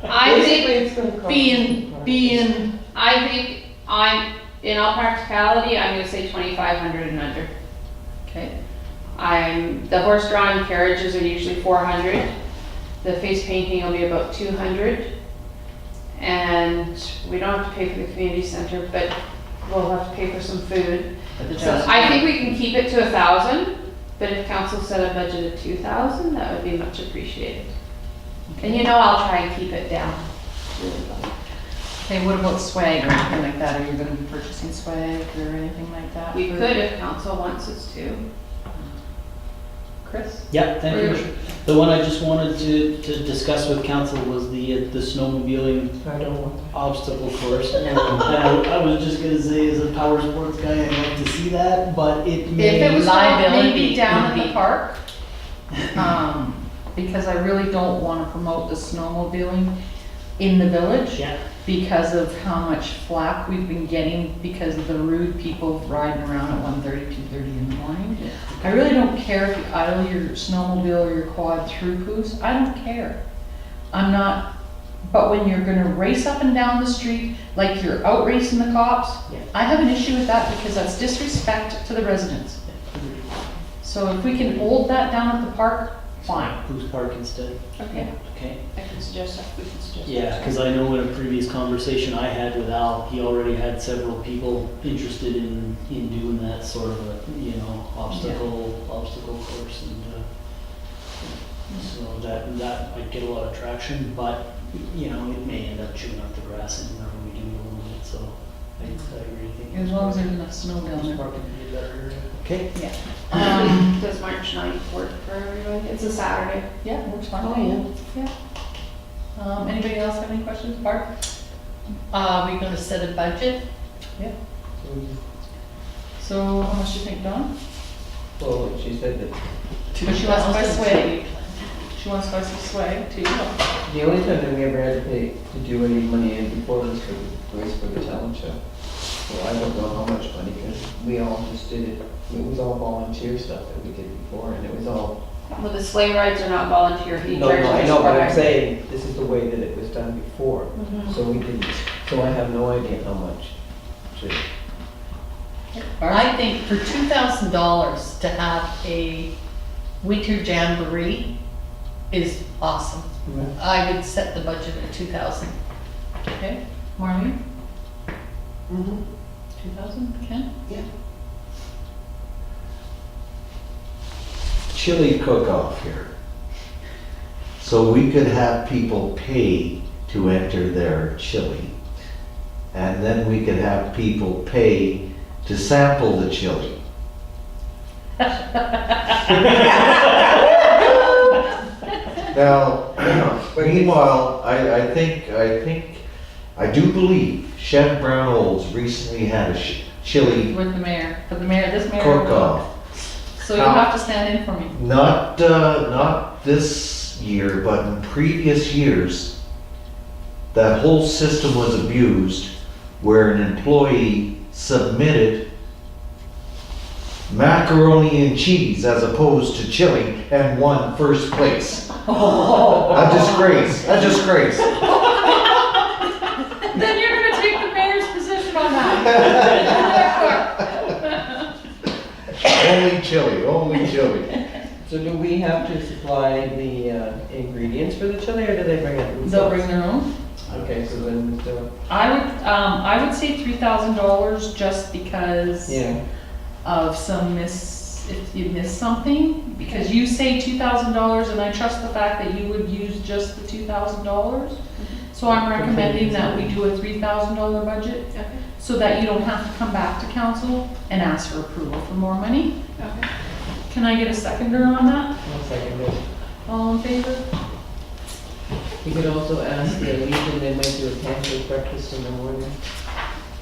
I think Basically, it's gonna cost. I think in all practicality, I'm gonna say 2,500 and under. Okay. The horse-drawn carriages are usually 400. The face painting will be about 200. And we don't have to pay for the community center, but we'll have to pay for some food. So I think we can keep it to 1,000, but if council set a budget of 2,000, that would be much appreciated. And I'll try and keep it down really low. Okay, what about swag or anything like that? Are you gonna be purchasing swag or anything like that? We could if council wants us to. Chris? Yeah, thank you. The one I just wanted to discuss with council was the snowmobiling I don't want obstacle course. And I was just gonna say, as a power sports guy, I'd love to see that, but it may. If it was liability maybe down would at the be- park, because I really don't want to promote the snowmobiling in the village Yeah, because of how much flack we've been getting because of the rude people riding around at 1:30, 2:30 in the morning. I really don't care if you idle your snowmobile or your quad through Coos. I don't care. I'm not But when you're gonna race up and down the street, like you're out racing the cops, Yeah. I have an issue with that because that's disrespect to the residents. So if we can hold that down at the park, fine. Bruce Park instead. Okay, Okay. I can suggest that, we can suggest that. Yeah, because I know in a previous conversation I had with Al, he already had several people interested in doing that sort of a, obstacle course, and so that might get a lot of traction, but, it may end up chewing up the grass and whenever we do a little bit, so I agree. I think As long as there's enough snow down Bruce there. Park would be a better area. Okay. Does March 9th work for everybody? It's a Saturday. Yeah, works fine. Oh, yeah. Anybody else have any questions, Barb? Are we gonna set a budget? So how much do you think, Dawn? Well, she said that She wants to buy swag. She wants to buy some swag too. the only time that we ever had to pay to do any money in before was for the talent show. So I don't know how much money, because we all just did it. It was all volunteer stuff that we did before, and it was all. Well, the sleigh rides are not volunteer, he No, charges no, I us know, but for I'm it. saying, this is the way that it was done before, Mhm. so we didn't, so I have no idea how much. I think for $2,000 to have a winter jamboree is awesome. I would set the budget at 2,000. Okay, Marlene, Mm-hmm. 2,000, Ken? Chili cook-off here. So we could have people pay to enter their chili. And then we could have people pay to sample the chili. Now, meanwhile, I do believe Chef Brown Olds recently had a chili With the mayor, but the mayor, this mayor. cook-off. So you'll have to stand in for me. Not this year, but in previous years, that whole system was abused where an employee submitted macaroni and cheese as opposed to chili and won first place. A disgrace, a disgrace. Then you're gonna take the mayor's position on that. Only chili, only chili. So do we have to supply the ingredients for the chili, or do they bring it themselves? They'll bring their own. Okay, so then, I would say $3,000 just because yeah, of if you miss something, because you say $2,000 and I trust the fact that you would use just the $2,000. So I'm recommending that we do a $3,000 budget Okay, so that you don't have to come back to council and ask for approval for more money. okay. Can I get a seconder on that? I'll second it. All in favor? You could also ask the Legion, they might do a pancake breakfast in the morning.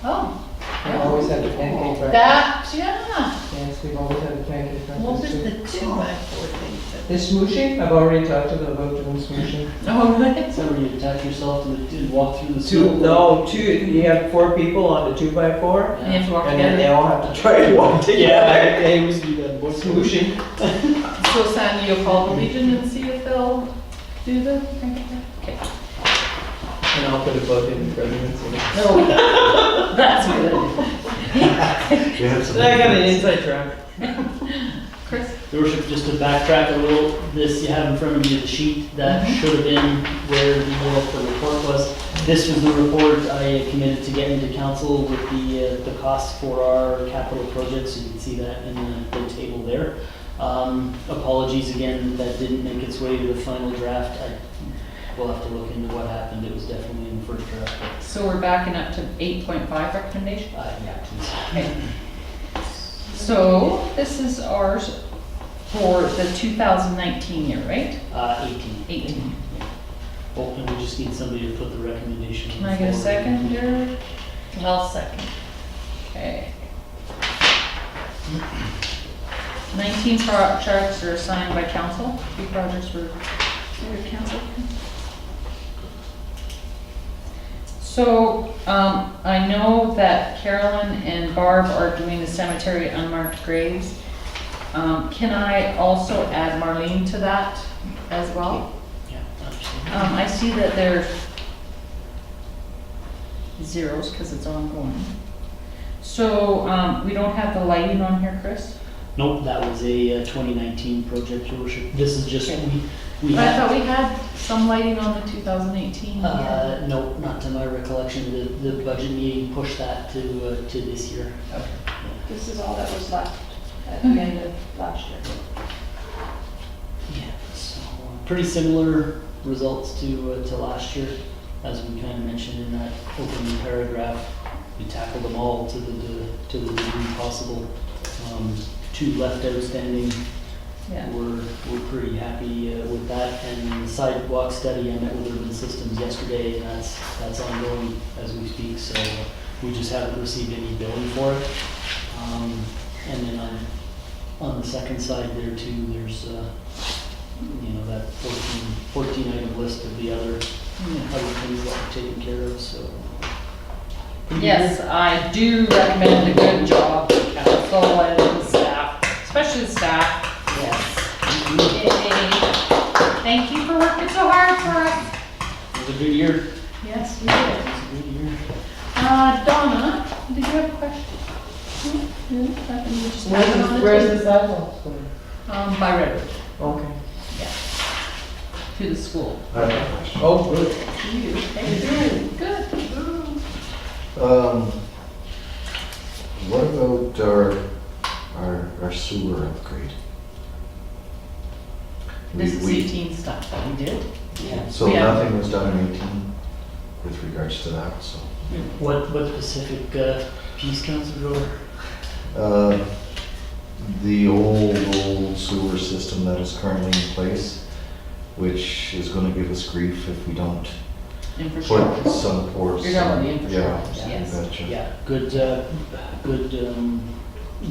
Oh, They always have a pancake breakfast. that, yeah. Yes, we've always had a pancake What was breakfast the too. 2x4 thing? The smooshing, I've already talked to them about doing smooshing. Oh, really? So where you attach yourself to walk through the snow? You have 4 people on the 2x4, And you have to walk and then they together. all have to try to walk Yeah, together. they always do that. Boy, Smooshing. So Sandy, you'll call the Legion and see if they'll do the, okay. And I'll put a vote in the presidency. No, that's good. You have some- I got an inside track. Chris? Your Worship, just to backtrack a little, this you have in front of you, the sheet that should have been where the report was. This was the report I committed to getting to council with the costs for our capital projects. You can see that in the table there. Apologies again, that didn't make its way to the final draft. We'll have to look into what happened. It was definitely in the first draft. So we're backing up to 8.5 recommendation? Yeah, please. Okay. So this is ours for the 2019 year, right? 18. 18. Oh, and we just need somebody to put the recommendation. Can I get a forward. second, Jared? I'll second. Okay. 19 projects are assigned by council. 3 projects were canceled. So, I know that Carolyn and Barb are doing the cemetery unmarked graves. Can I also add Marlene to that as well? Yeah, absolutely. I see that there's zeros because it's ongoing. So, we don't have the lighting on here, Chris? Nope, that was a 2019 project, Your Worship. This is just, we But I had, thought we had some lighting on the 2018 year. nope, not to my recollection. The budget meeting pushed that to this year. This is all that was left at the end of last year. Yeah, so pretty similar results to last year. As we kind of mentioned in that opening paragraph, we tackled them all to the degree possible. Two left outstanding. Yeah. We're pretty happy with that. And the sidewalk study, I met with Urban Systems yesterday, and that's ongoing as we speak. So we just haven't received any billing for it. And then on the second side there too, there's that 14 item list of the other things that are taken care of. So Yes, I do recommend a good job to council and the staff, especially the staff. yes, Yay. Thank you for working so hard for us. it was a good year. Yes, we did. It was a good year. Donna, did you have a question? No, nothing, you just have it on the Where's table. the sidewalks going? By Redwood, Okay. to the school. I have a question. Oh, good. Good. What about our sewer upgrade? This is We- 18 stuff that we did. Yeah. So Yeah. nothing was done in 18 with regards to that, so. What specific piece, Councilor Grover? The old sewer system that is currently in place, which is gonna give us grief if we don't put Infrastructure. some ports. You're talking about the infrastructure, Yeah, yes. betcha. Yeah,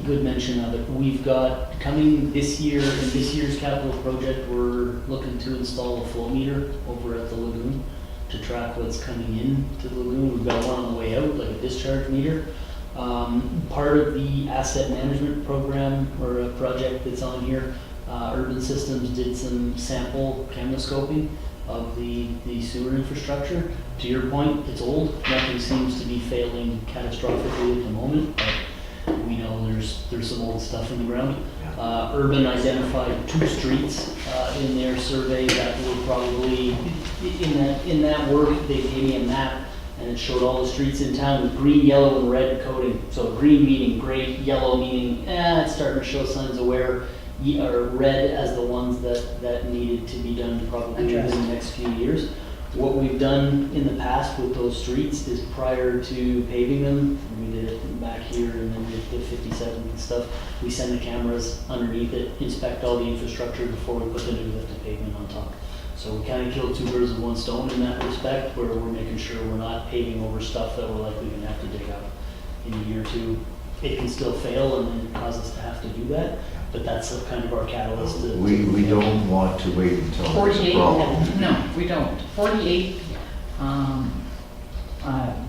good mention of it. We've got coming this year, in this year's capital project, we're looking to install a flow meter over at the lagoon to track what's coming in to the lagoon. We've got one on the way out, like a discharge meter. Part of the asset management program or a project that's on here, Urban Systems did some sample camera scoping of the sewer infrastructure. To your point, it's old, nothing seems to be failing catastrophically at the moment, but we know there's some old stuff in the ground. Urban identified 2 streets in their survey that were probably, in that work, they gave me a map and it showed all the streets in town with green, yellow, and red coding. So green meaning great, yellow meaning, it's starting to show signs of wear, or red as the ones that needed to be done probably within the next few years. What we've done in the past with those streets is prior to paving them, we did it back here and then with the 57 and stuff, we send the cameras underneath it, inspect all the infrastructure before we put the new lift and pavement on top. So we kind of killed 2 birds with 1 stone in that respect, where we're making sure we're not paving over stuff that we're likely gonna have to dig up in a year or 2. It can still fail and then cause us to have to do that, but that's kind of our catalyst to. We don't want to wait until there's a 48, problem. no, we don't. 48,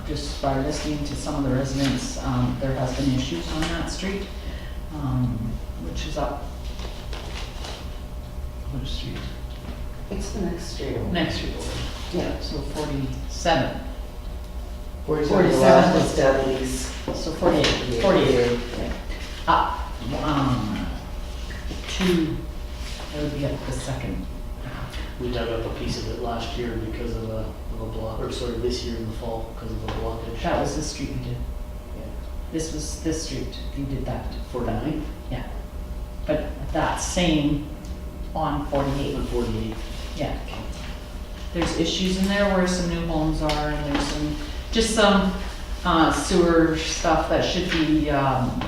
just by listening to some of the residents, there has been issues on that street, which is up. What street? It's the next street. Next street over. Yeah, so 47. 47 47 was Dudley's. So 48. Up, to, that would be up the second. We dug up a piece of it last year because of a block, or sorry, this year in the fall because of a blockage. That was the street we did. Yeah. This was this street, we did that. 49 Yeah. But that same on 48. and 48. Yeah. There's issues in there where some new homes are and there's just some sewer stuff that should be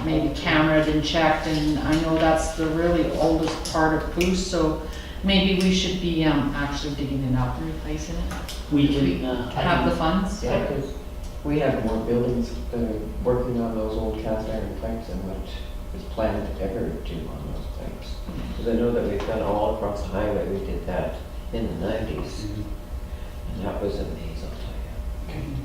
maybe cameraed and checked, and I know that's the really oldest part of Poos, so maybe we should be actually digging it up and replacing it. We can, Have the funds? Yeah, because we have more buildings that are working on those old cast iron pipes than what is planned to ever do on those pipes. Because I know that we've done all across the highway, we did that in the 90s, and that was amazing, I'll tell you.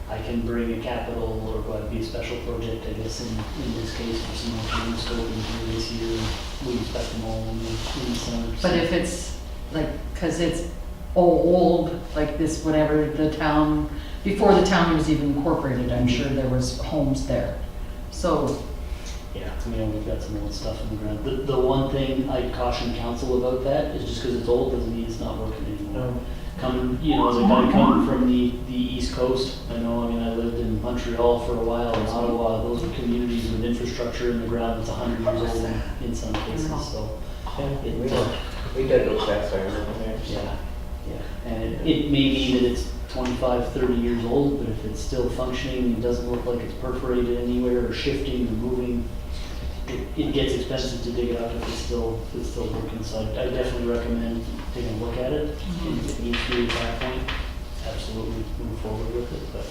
I can bring a capital or what would be a special project, I guess, in this case, for some more time scoping here this year. We expect them all in the summer. But if it's like, cause it's old, like this, whatever the town, before the town was even incorporated, I'm sure there was homes there. So, Yeah, I mean, we've got some old stuff in the ground. The one thing I'd caution council about that is just because it's old doesn't mean it's not working anymore. Coming, you know, as a guy coming from the East Coast, I know, I mean, I lived in Montreal for a while, in Ottawa, those are communities with infrastructure in the ground that's 100 years old in some cases, so. We did go fast, I remember there. Yeah, and it may be that it's 25, 30 years old, but if it's still functioning and doesn't look like it's perforated anywhere or shifting or moving, it gets expensive to dig it up if it's still working. So I definitely recommend taking a look at it. And if it needs to be at that point, absolutely move forward with it, but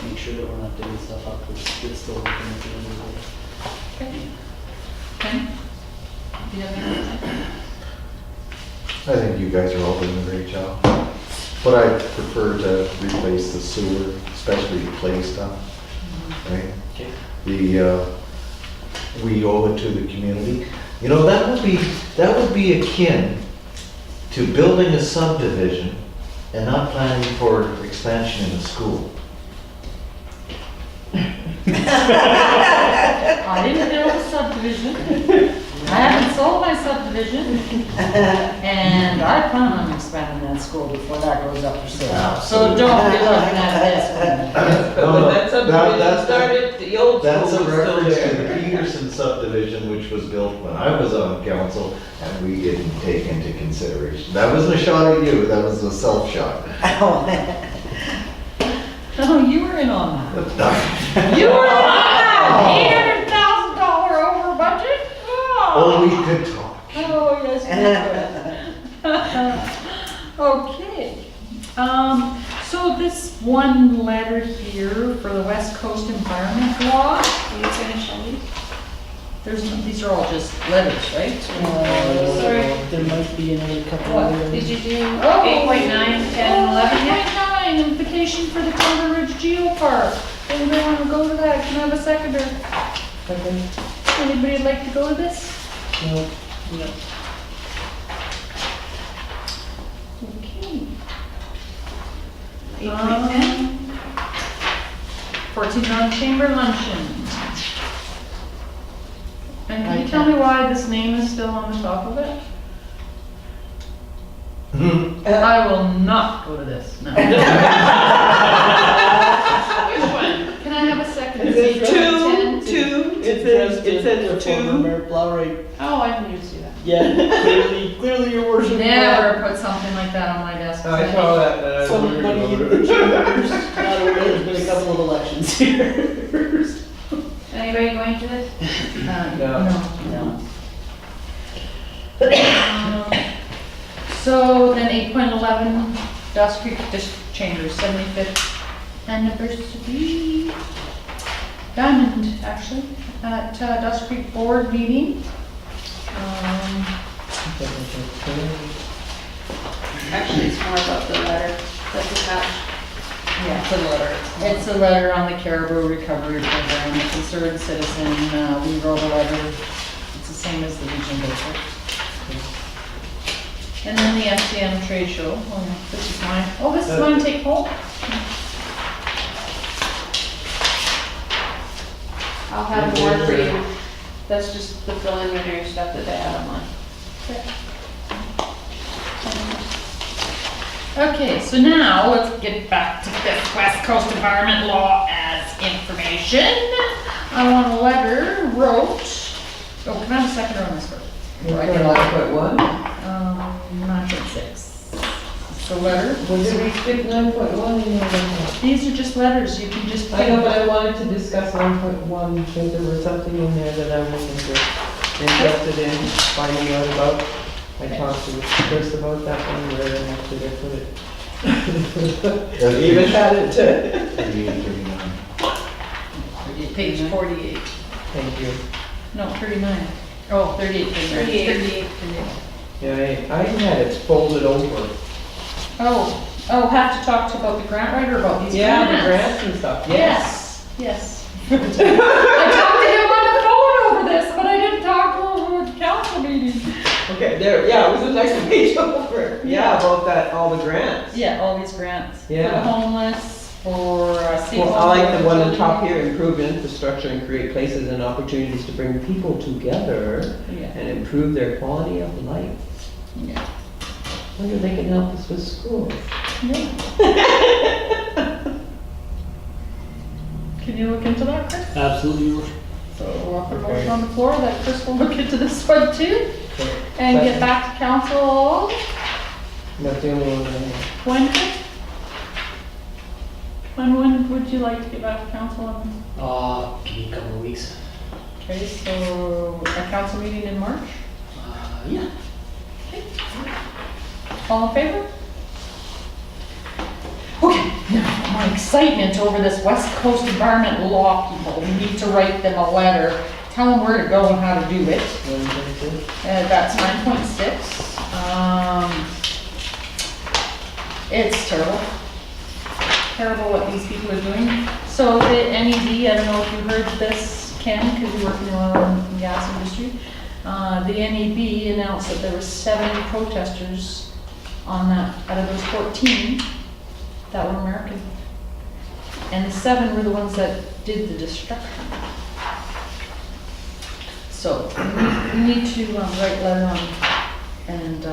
make sure that we're not digging stuff up that's still working at the end of the day. Ken? Do you have anything? I think you guys are all doing a great job. But I prefer to replace the sewer, especially the clay stuff, right? Okay. We owe it to the community. You know, that would be akin to building a subdivision and not planning for expansion in a school. I didn't build a subdivision. I haven't sold my subdivision. And I plan on expanding that school before that goes up for sale. So don't be looking at this. But when that subdivision started, the old school That's was a still reference to there. the Peterson subdivision, which was built when I was on council, and we didn't take into consideration. That wasn't a shot at you, that was a self-shot. Oh, you were in on that. You were in on that! $800,000 over budget? Oh, we could talk. Oh, yes, we could. Okay. So this one letter here for the West Coast Environment Law, Are you finished on these? these are all just letters, right? Sorry. There might be another couple What? of Did you do Oh. 8.9, 10, 11 yet? 8.9, invitation for the Thunder Ridge Geopark. Anybody want to go to that? Can I have a seconder? Anybody like to go to this? No. Okay. 8.10? 14 round chamber luncheon. And can you tell me why this name is still on the top of it? I will not go to this, no. Which one? Can I have a second? It says two, it says two. Mayor Plowright. Oh, I didn't even see that. Yeah, clearly your worship. Never put something like that on my desk. I saw that, and I wondered Somebody in about the it. chambers, not aware, there's been a couple of elections here. Anybody going to this? No. So then 8.11, Dust Creek District Chambers, 75th anniversary. Diamond, actually, at Dust Creek Board meeting. Actually, it's more about the letter that's attached. Yeah, it's a letter. It's a letter on the Caribou Recovery Program. The concerned citizen, we wrote a letter. It's the same as the Legion District. And then the SCM trade show. Oh, yeah, this is mine. Oh, this is mine, take home. I'll have more for you. That's just the preliminary stuff that they had online. Okay, so now let's get back to this West Coast Environment Law as information. I want a letter wrote. Oh, can I have a second on this first? Before I get all- 9.1? 9.6. It's a letter. When did we skip 9.1? These are just letters, you can just. I know, but I wanted to discuss 1.1, because there was something in there that I was interested in finding out about. I talked to Chris about that one, where actually I put it. That's Even page had it to. 38, 39. Page 48. Thank you. No, 39. Oh, 38, 38. Yeah, I had it folded over. Oh, have to talk to about the grant writer about these Yeah, grants. the grants and stuff, yes. Yes. I talked to him on the phone over this, but I didn't talk to him at the council meeting. Okay, there, yeah, it was the next page over. Yeah, about that, all the grants. Yeah, all these grants. For the Yeah. homeless, for City Well, Hall. I like the one on top here, improve infrastructure and create places and opportunities to bring people together Yeah. and improve their quality of life. Yeah. Wonder if they can help us with schools. Yeah. Can you look into that, Chris? Absolutely, Your Worship. So we'll put a motion on the floor that Chris will look into this one too and get back to council. That's the only one I have. When? When would you like to get back to council on? Give me a couple of weeks. Okay, so a council meeting in March? Yeah. All in favor? Okay, now my excitement over this West Coast environmental law people, we need to write them a letter, tell them where to go and how to do it. That's 9.6. It's terrible. Terrible what these people are doing. So the NED, I don't know if you heard this, Ken, because you work in the oil and gas industry. The NEB announced that there were 70 protesters on that, out of those 14 that were American. And the 7 were the ones that did the destruction. So we need to write a letter on, and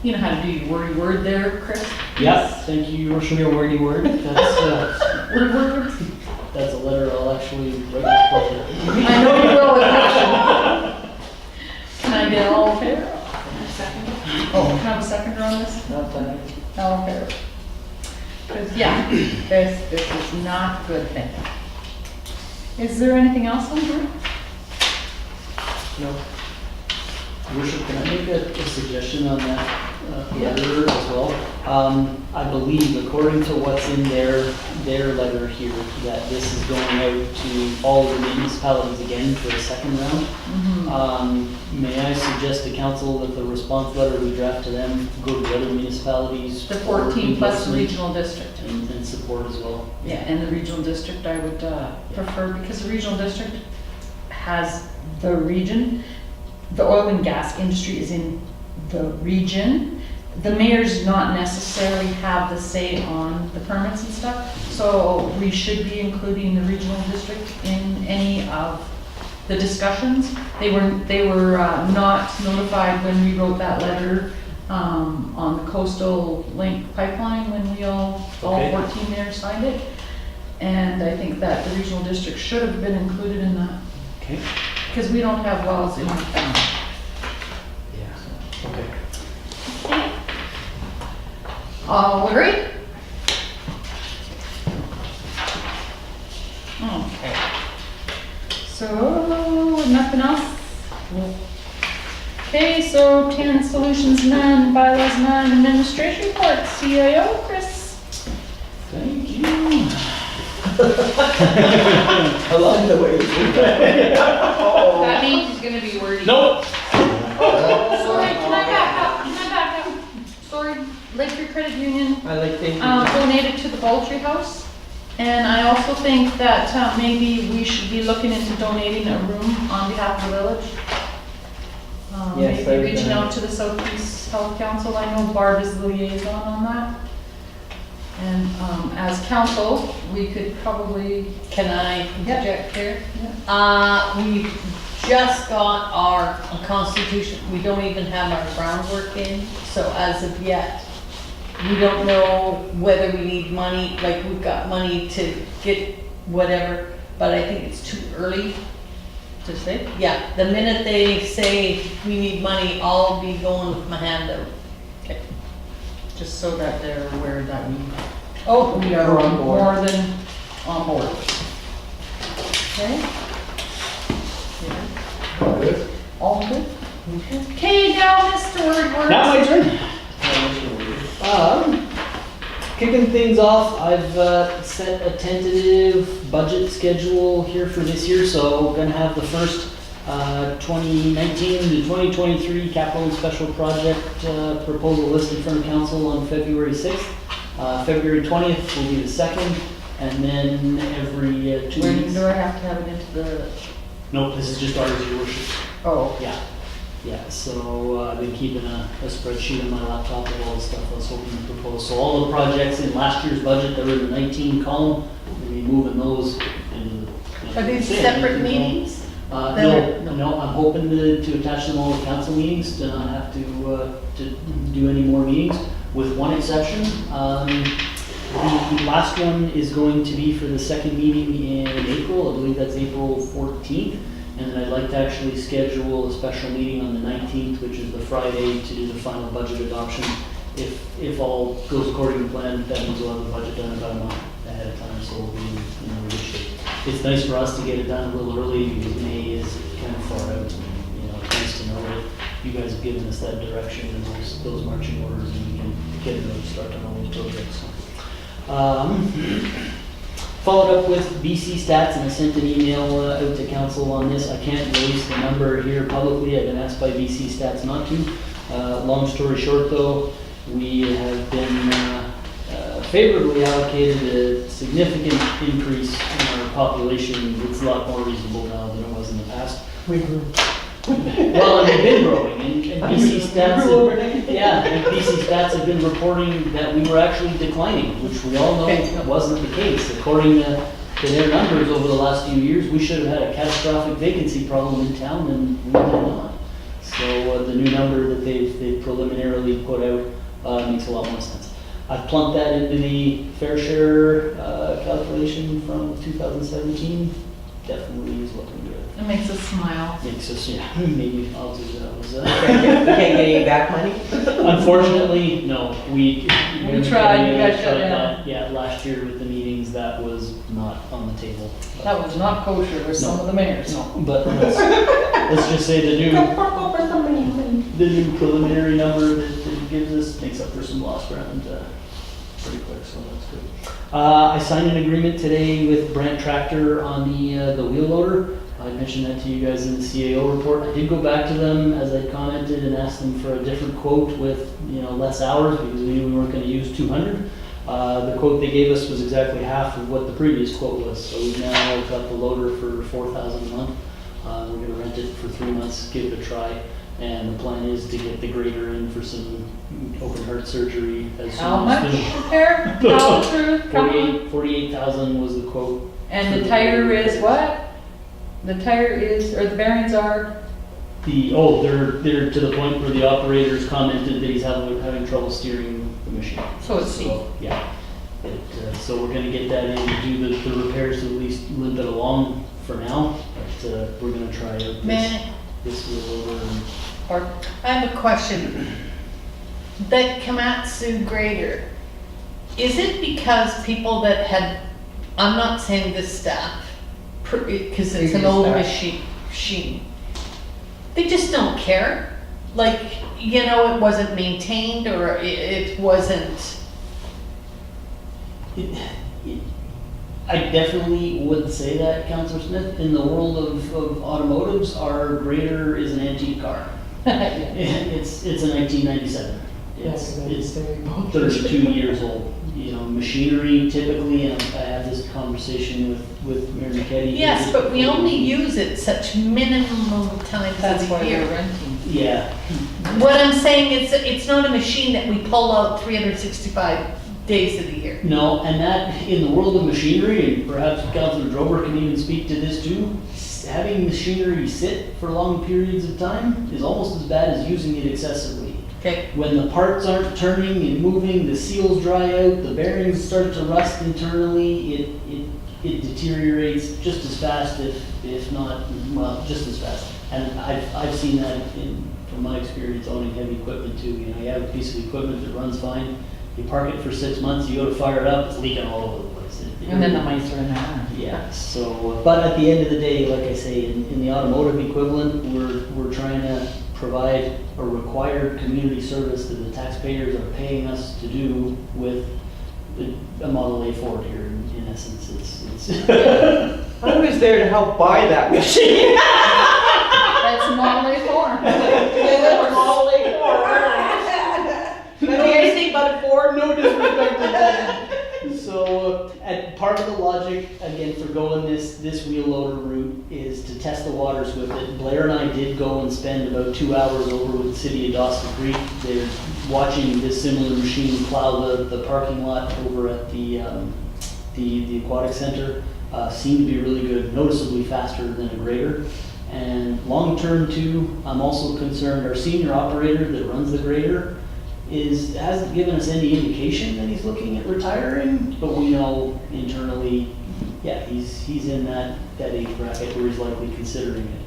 you know how to do your wordy word there, Chris? Yes, thank you, Your Worship, your wordy word. Word. That's a letter I'll actually write with pleasure. I know you will with passion. Can I get all in favor? Oh, can I have a seconder on this? Not that. All in favor? Because, yeah, this is not a good thing. Is there anything else on here? No. Your Worship, can I make a suggestion on that letter as well? I believe, according to what's in their letter here, that this is going out to all the municipalities again for a second round. May I suggest to council that the response letter we draft to them go to the other municipalities? The for 14 plus the endorsement regional district. And support as well. Yeah, and the regional district I would prefer, because the regional district has the region. The oil and gas industry is in the region. The mayors not necessarily have the say on the permits and stuff, so we should be including the regional district in any of the discussions. They were not notified when we wrote that letter on the Coastal Link pipeline, when we all Okay. 14 there signed it. And I think that the regional district should have been included in that, Okay. because we don't have wells in our town. Yeah. Okay. All agree? Okay. So, nothing else? Okay, so 10 solutions, none, bylaws, none, administration report, CIO, Chris. Thank you. I love the way you do that. That means he's gonna be wordy. Nope. Sorry, can I back up? Sorry, Lakeview Credit Union I like thinking. donated to the Poultry House. And I also think that maybe we should be looking into donating a room on behalf of the village. Yes, Maybe I would, reaching out to the Southeast Health Council. I know Barb is the liaison on that. And as council, we could probably, Can I interject here? We just got our constitution, we don't even have our groundwork in, so as of yet, we don't know whether we need money, like we've got money to get whatever, but I think it's too early. to say, Yeah, the minute they say we need money, I'll be going with my hand out. just so that they're aware that we Oh, we are We're on board. more than on board. Okay? Yeah. All good? Okay, now Mr. Wordworth. Now my turn. Kicking things off, I've set a tentative budget schedule here for this year, so gonna have the first 2019 to 2023 capital and special project proposal list in front of council on February 6th. February 20th will be the second, and then every 2 When weeks. do I have to have it into the, Nope, this is just ours, your worship. oh, Yeah. Yeah, so I've been keeping a spreadsheet on my laptop of all the stuff I was hoping to propose. So all the projects in last year's budget that were in the 19 column, we'll be moving those into the. Are these separate meetings? No, I'm hoping to attach them all to council meetings, to not have to do any more meetings, with one exception. The last one is going to be for the second meeting in April, I believe that's April 14th. And then I'd like to actually schedule a special meeting on the 19th, which is the Friday, to do the final budget adoption. If all goes according to plan, that means we'll have the budget done about a month ahead of time, so we'll be in good shape. It's nice for us to get it done a little early because May is kind of far out. It's nice to know that you guys have given us that direction and those marching orders, and we can get a start on all these projects. Followed up with BC Stats, and I sent an email out to council on this. I can't release the number here publicly. I've been asked by BC Stats not to. Long story short though, we have been favorably allocated a significant increase in our population. It's a lot more reasonable now than it was in the past. We grew. Well, and we've been growing, and BC Stats have been reporting that we were actually declining, which we all know wasn't the case. According to their numbers over the last few years, we should have had a catastrophic vacancy problem in town, and we did not. So the new number that they've preliminarily put out makes a lot more sense. I've plunked that into the fair share calculation from 2017. Definitely is looking good. It makes us smile. Makes us, maybe I'll do that. We can't get any back money? Unfortunately, no. We tried, you guys shut down. Yeah, last year with the meetings, that was not on the table. That was not kosher with some of the mayors. No, but let's just say the new preliminary number that it gives us makes up for some lost ground pretty quick, so that's good. I signed an agreement today with Brant Tractor on the wheel loader. I mentioned that to you guys in the CAO report. I did go back to them, as I commented, and asked them for a different quote with less hours, because we knew we weren't going to use 200. The quote they gave us was exactly half of what the previous quote was. So we've now got the loader for $4,000 a month. We're going to rent it for 3 months, give it a try. And the plan is to get the grader in for some open heart surgery as soon How as much repair? How true? Come on. 48,000 was the quote. And the tire is what? The tire is, or the bearings are? They're to the point where the operator's commented that he's having trouble steering the machine. So it's C. Yeah. So we're gonna get that in to do the repairs to at least limp it along for now. But we're gonna try out this wheel over and. I have a question. That Komatsu grader, is it because people that had, I'm not saying this staff, because it's an old machine, they just don't care? Like, it wasn't maintained, or it wasn't. I definitely would say that, Councillor Smith. In the world of automotives, our grader is an antique car. It's a 1997. It's 32 years old. Machinery typically, and I had this conversation with Mary McKetty. Yes, but we only use it such minimum times That's a why year. we're renting. Yeah. What I'm saying, it's not a machine that we pull out 365 days of the year. No, and that, in the world of machinery, and perhaps Councillor Drober can even speak to this too, having machinery sit for long periods of time is almost as bad as using it excessively. Okay. When the parts aren't turning and moving, the seals dry out, the bearings start to rust internally, it deteriorates just as fast, if not, well, just as fast. And I've seen that from my experience owning heavy equipment too. You have a piece of equipment that runs fine, you park it for 6 months, you go to fire it up, it's leaking all over the place. And then the mice are in there. Yeah, so, but at the end of the day, like I say, in the automotive equivalent, we're trying to provide a required community service that the taxpayers are paying us to do with a Model A Ford here, in essence. It's I was there to help buy that machine. That's Model A4. Model A4. Anything but a Ford, no disrespect to that. So, part of the logic, again, for going this wheel loader route is to test the waters with it. Blair and I did go and spend about 2 hours over with the city of Dawson Creek. They're watching this similar machine plow the parking lot over at the aquatic center. Seemed to be really good, noticeably faster than a grader. And long term too, I'm also concerned, our senior operator that runs the grader hasn't given us any indication that he's looking at retiring, but we know internally, yeah, he's in that age bracket where he's likely considering it.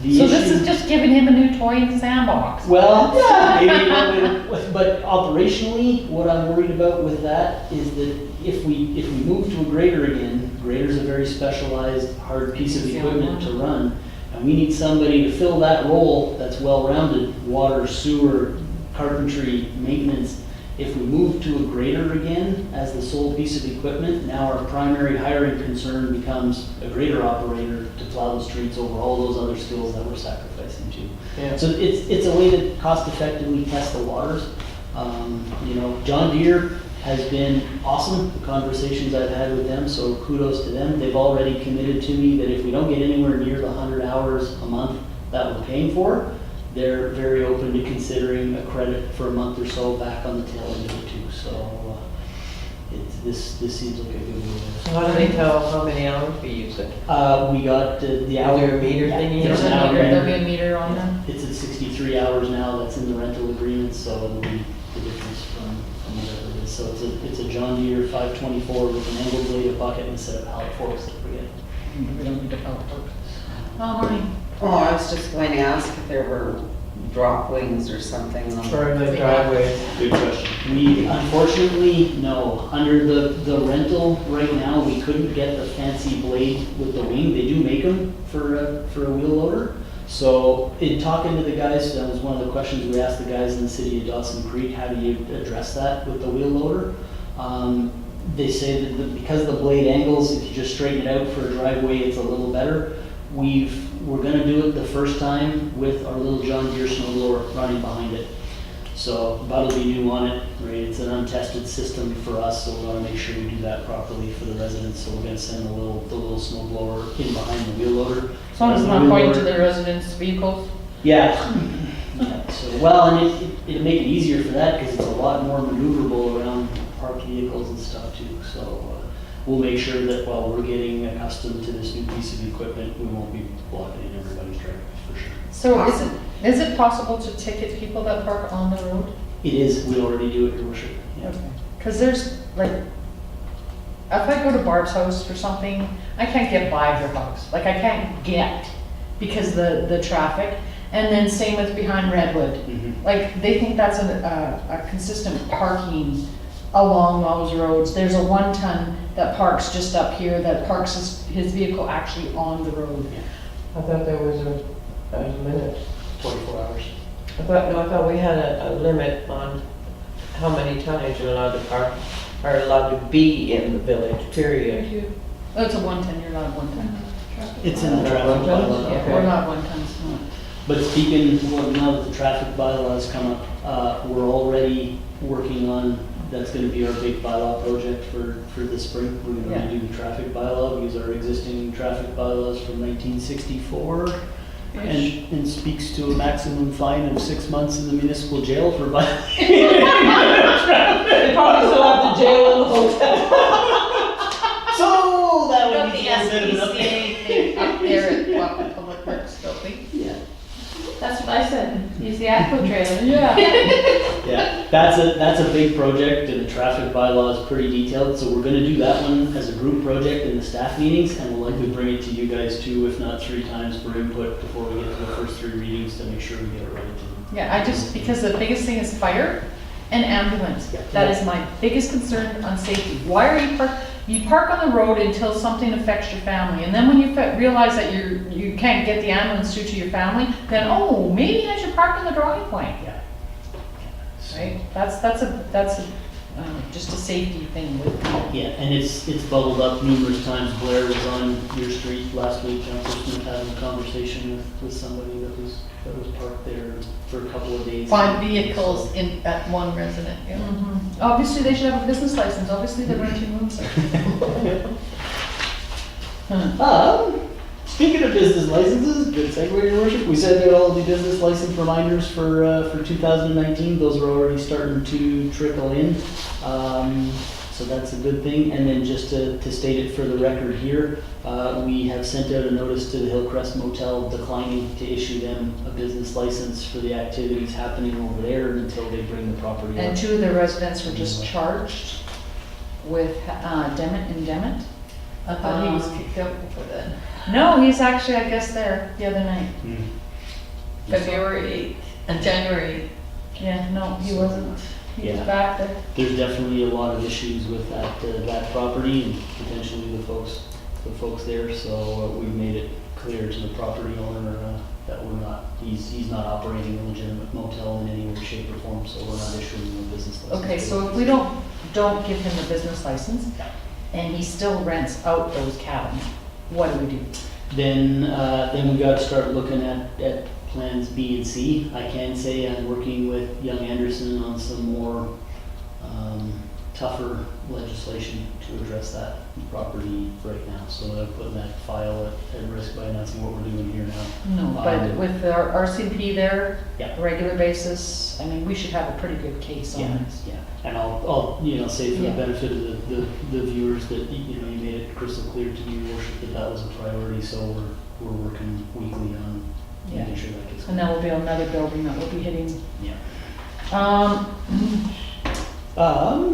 The So this issue- is just giving him a new toy in the sandbox. Well, maybe a little bit, but operationally, what I'm worried about with that is that if we move to a grader again, grader's a very specialized, hard piece of equipment to run, and we need somebody to fill that role that's well-rounded, water, sewer, carpentry, maintenance. If we move to a grader again as the sole piece of equipment, now our primary hiring concern becomes a grader operator to plow the streets over all those other skills that we're sacrificing to. Yeah. So it's a way to cost effectively test the waters. John Deere has been awesome, the conversations I've had with them, so kudos to them. They've already committed to me that if we don't get anywhere near the 100 hours a month that we're paying for, they're very open to considering a credit for a month or so back on the tail end of it too. So this seems like a good move. So how do they tell how many hours we use it? We got the hour. Is there a meter thingy? There's an There'll hour be a meter. meter on there. It's at 63 hours now, that's in the rental agreement, so it'll be the difference from whatever it is. So it's a John Deere 524 with an angled blade, a bucket, and a set of pallet forks that we get. We don't need to power fork. Honey. Oh, I was just going to ask if there were drop wings or something on. For the driveway? Good question. We, unfortunately, no. Under the rental right now, we couldn't get the fancy blade with the wing. They do make them for a wheel loader. So in talking to the guys, that was one of the questions we asked the guys in the city of Dawson Creek, how do you address that with the wheel loader? They say that because of the blade angles, if you just straighten it out for a driveway, it's a little better. We're gonna do it the first time with our little John Deere snow blower running behind it. So that'll be new on it, right? It's an untested system for us, so we wanna make sure we do that properly for the residents. So we're gonna send the little snow blower in behind the wheel loader. As long as it's not pointing to the residents' vehicles. Yeah. Yeah, so, well, and it'd make it easier for that because it's a lot more maneuverable around parked vehicles and stuff too. So we'll make sure that while we're getting accustomed to this new piece of equipment, we won't be blocking in everybody's driveways for sure. So is it possible to ticket people that park on the road? It is, we already do it, Your Worship. Yeah. Because there's like, if I go to Barb's house for something, I can't get by their house. Like I can't get because the traffic. And then same with behind Redwood. Mhm. Like they think that's a consistent parking along those roads. There's a 1-ton that parks just up here that parks his vehicle actually on the road. I thought there was a limit. 24 hours. I thought we had a limit on how many tonnage you're allowed to park, are allowed to be in the village, period. Oh, it's a 1-ton, you're not 1-ton. It's in the traffic bylaw. Yeah, we're not 1-tons, no. But speaking, well, now that the traffic bylaws come up, we're already working on, that's gonna be our big bylaw project for this spring. We're gonna Yeah. redo the traffic bylaw, because our existing traffic bylaws from 1964 and speaks to a maximum fine of 6 months in the municipal jail for violating. They probably still have the jail and the hotel. So that Got would the be a bit of an update. SPCA thing. Up there at Welcome Public Works, don't we? Yeah. That's what I said, use the ACO trailer. Yeah. Yeah, that's a big project, and the traffic bylaw is pretty detailed, so we're gonna do that one as a group project in the staff meetings, and we'll likely bring it to you guys 2, if not 3 times for input before we get to the first 3 readings to make sure we get it right. Yeah, because the biggest thing is fire and ambulance. Yeah. That is my biggest concern on safety. Why are you park on the road until something affects your family, and then when you realize that you can't get the ambulance due to your family, then, oh, maybe I should park in the driveway. Yeah. Right? That's just a safety thing with people. Yeah, and it's bubbled up numerous times. Blair was on your street last week, Councilor Smith had him a conversation with somebody that was parked there for a couple of days. 5 vehicles in, at one resident, yeah. Obviously, they should have a business license, obviously they're renting rooms. Speaking of business licenses, good segue, Your Worship. We sent out all the business license reminders for 2019. Those are already starting to trickle in. So that's a good thing. And then just to state it for the record here, we have sent out a notice to the Hillcrest Motel declining to issue them a business license for the activities happening over there until they bring the property And up. 2 of the residents were just charged with Demet. I thought he was kicked out before that. No, he's actually, I guess, there the other night. February 8th, and January Yeah, no, he wasn't. He was Yeah. back there. There's definitely a lot of issues with that property and potentially the folks there. So we made it clear to the property owner that he's not operating a legitimate motel in any way, shape, or form. So we're not issuing him a business license. Okay, so if we don't give him a business license, and he still rents out those cabins, what do we do? Then we got to start looking at plans B and C. I can say I'm working with Young Anderson on some more tougher legislation to address that property right now. So I'm putting that file at risk by announcing what we're doing here now. No, but with our RCP there, Yeah. regular basis, I mean, we should have a pretty good case on Yeah, this. yeah. And I'll say for the Yeah. benefit of the viewers that, you made it crystal clear to me, Your Worship, that was a priority. So we're working weekly on Yeah. making sure that gets. And that will be another building that will be hitting. Yeah.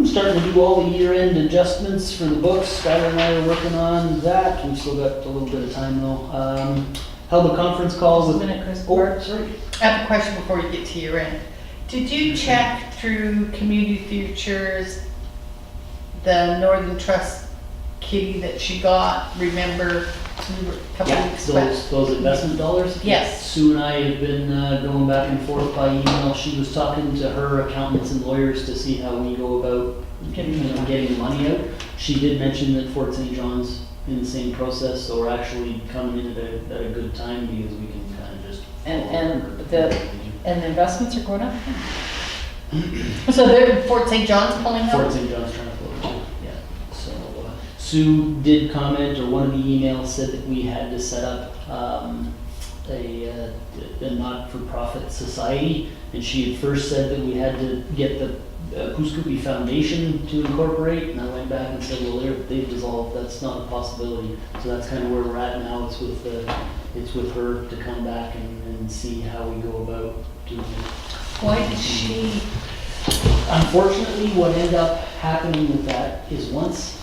Starting to do all the year-end adjustments for the books. Skylar and I are working on that. We've still got a little bit of time though. Held a conference call Just a with. minute, Chris. Oh, sorry. I have a question before you get to your end. Did you check through Community Futures, the Northern Trust kitty that she got? Remember, we were a couple Yeah, weeks back? those investment dollars? Yes. Sue and I have been going back and forth by email. She was talking to her accountants and lawyers to see how we go about getting the money out. She did mention that Fort St. John's in the same process, so we're actually coming in at a good time because we can kind of just. And the investments are going up? So they're Fort St. John's pulling out? Fort St. John's trying to float too, yeah. So Sue did comment, or one of the emails said that we had to set up a not-for-profit society, and she had first said that we had to get the Pooskoopi Foundation to incorporate, and I went back and said, well, they've dissolved, that's not a possibility. So that's kind of where we're at now. It's with her to come back and see how we go about doing it. Why did she? Unfortunately, what ended up happening with that is once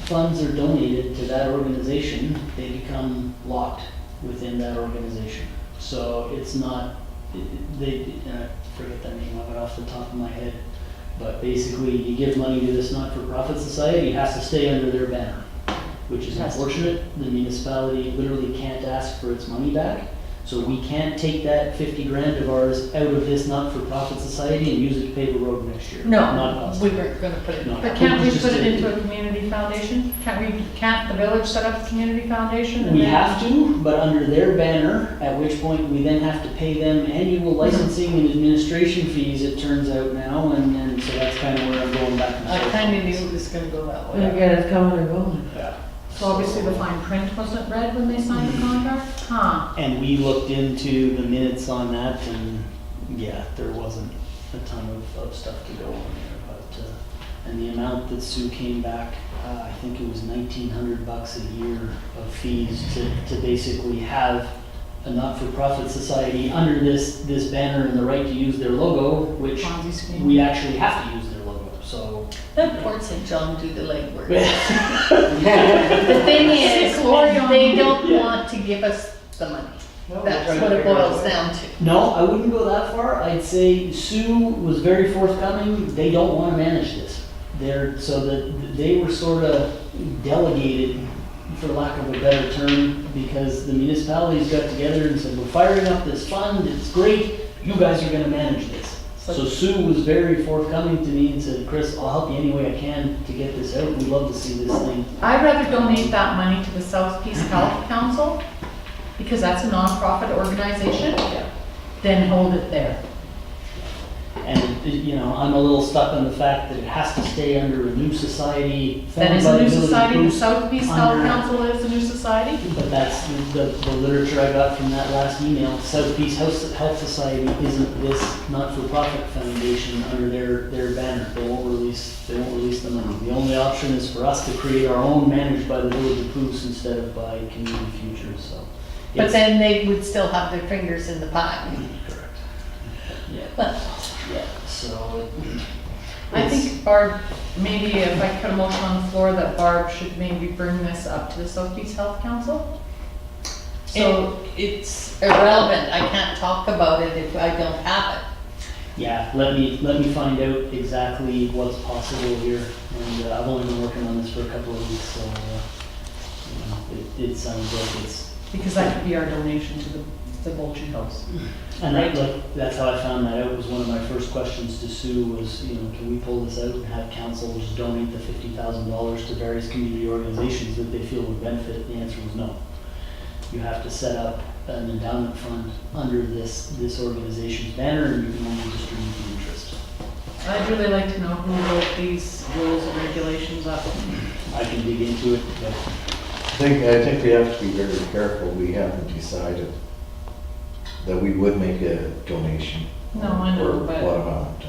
funds are donated to that organization, they become locked within that organization. So it's not, I forget the name of it off the top of my head, but basically you give money to this not-for-profit society, it has to stay under their banner, which is unfortunate. The municipality literally can't ask for its money back. So we can't take that 50 grand of ours out of this not-for-profit society and use it to pave a road next year. Not No, possible. we weren't gonna put it. No. But can't we Just put it a- into a community foundation? Can't the village set up a community foundation? and We then- have to, but under their banner, at which point we then have to pay them annual licensing and administration fees, it turns out now, and so that's kind of where I'm going back and I forth. kinda knew it was gonna go that way. it's coming or going. Yeah. So obviously the fine print wasn't read when they signed the contract? Huh. And we looked into the minutes on that, and yeah, there wasn't a ton of stuff to go on there, but, and the amount that Sue came back, I think it was $1,900 a year of fees to basically have a not-for-profit society under this banner and the right to use their logo, which Ponzi scheme. we actually have to use their logo, so. Let Port St. John do the legwork. Yeah. The thing is, Glory on they them. don't want to give us the money. That's what it boils down to. No, I wouldn't go that far. I'd say Sue was very forthcoming. They don't want to manage this. They were sort of delegated, for lack of a better term, because the municipalities got together and said, we're firing up this fund, it's great, you guys are going to manage this. So Sue was very forthcoming to me and said, Chris, I'll help you any way I can to get this out. We'd love to see this thing. I'd rather donate that money to the South Peace Health Council because that's a nonprofit organization, then hold it there. And, you know, I'm a little stuck on the fact that it has to stay under a new society. That is a formed by new the Village of society, the Bruce. South Peace Health under- Council is a new society? But that's the literature I got from that last email. South Peace Health Society isn't this not-for-profit foundation under their banner. They won't release the money. The only option is for us to create our own managed by the Village of Bruce instead of by Community Futures, so. But it's- then they would still have their fingers in the pie. Correct. Yeah, But yeah, so. I think Barb, maybe if I put a motion on the floor that Barb should maybe bring this up to the South Peace Health Council? So, it's irrelevant. I can't talk about it if I don't have it. Yeah, let me find out exactly what's possible here, and I've only been working on this for a couple of weeks, so, you know, it sounds like it's, because that could be our donation to the Bolton House. and that's how I found that out, was one of my first questions to Sue was, you know, can we pull this out and have council just donate the $50,000 to various community organizations that they feel would benefit? The answer was no. You have to set up an endowment fund under this organization's banner, and you can only distribute the interest. I'd really like to know who wrote these rules and regulations up. I can dig into it, but I think we have to be very careful. We haven't decided that we would make a donation. No, I know, Or but- what amount.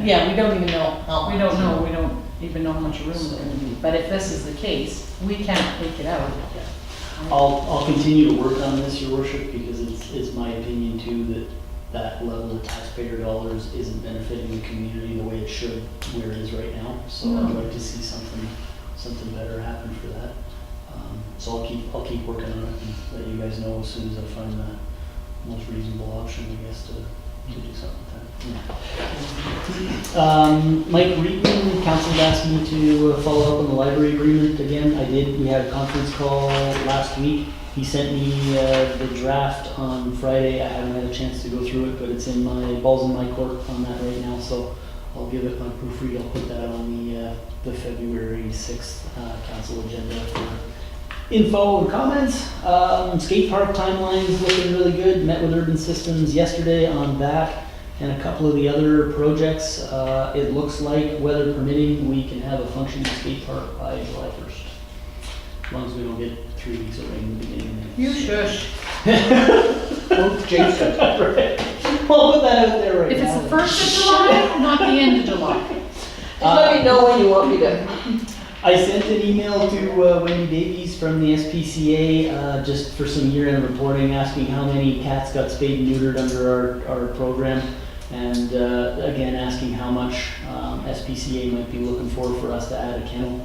Yeah, we don't even know how much. We don't know, we don't even know how much room it's gonna be, but if this is the case, we can't take it out. I'll continue to work on this, your worship, because it's my opinion too that level of taxpayer dollars isn't benefiting the community the way it should, where it is right now. So I'd like to see something better happen for that. So I'll keep working on it and let you guys know as soon as I find the most reasonable option, I guess, to do something with that. Mike Reedman, council asked me to follow up on the library agreement again. I did. We had a conference call last week. He sent me the draft on Friday. I haven't had a chance to go through it, but it's in my balls in my court on that right now. So I'll give it my proofread. I'll put that on the February 6th council agenda for info and comments. Skate park timeline's looking really good. Met with Urban Systems yesterday on that and a couple of the other projects. It looks like, weather permitting, we can have a functioning skate park by July 1st. As long as we don't get 3 weeks of rain in the beginning of the You shush. Don't jinx it. Right. I'll put that out there right If now. it's the 1st of July, not the end of July. Just let me know when you want me to. I sent an email to Wendy Davies from the SPCA just for some year-end reporting, asking how many cats got spayed and neutered under our program, and again asking how much SPCA might be looking for us to add a kennel.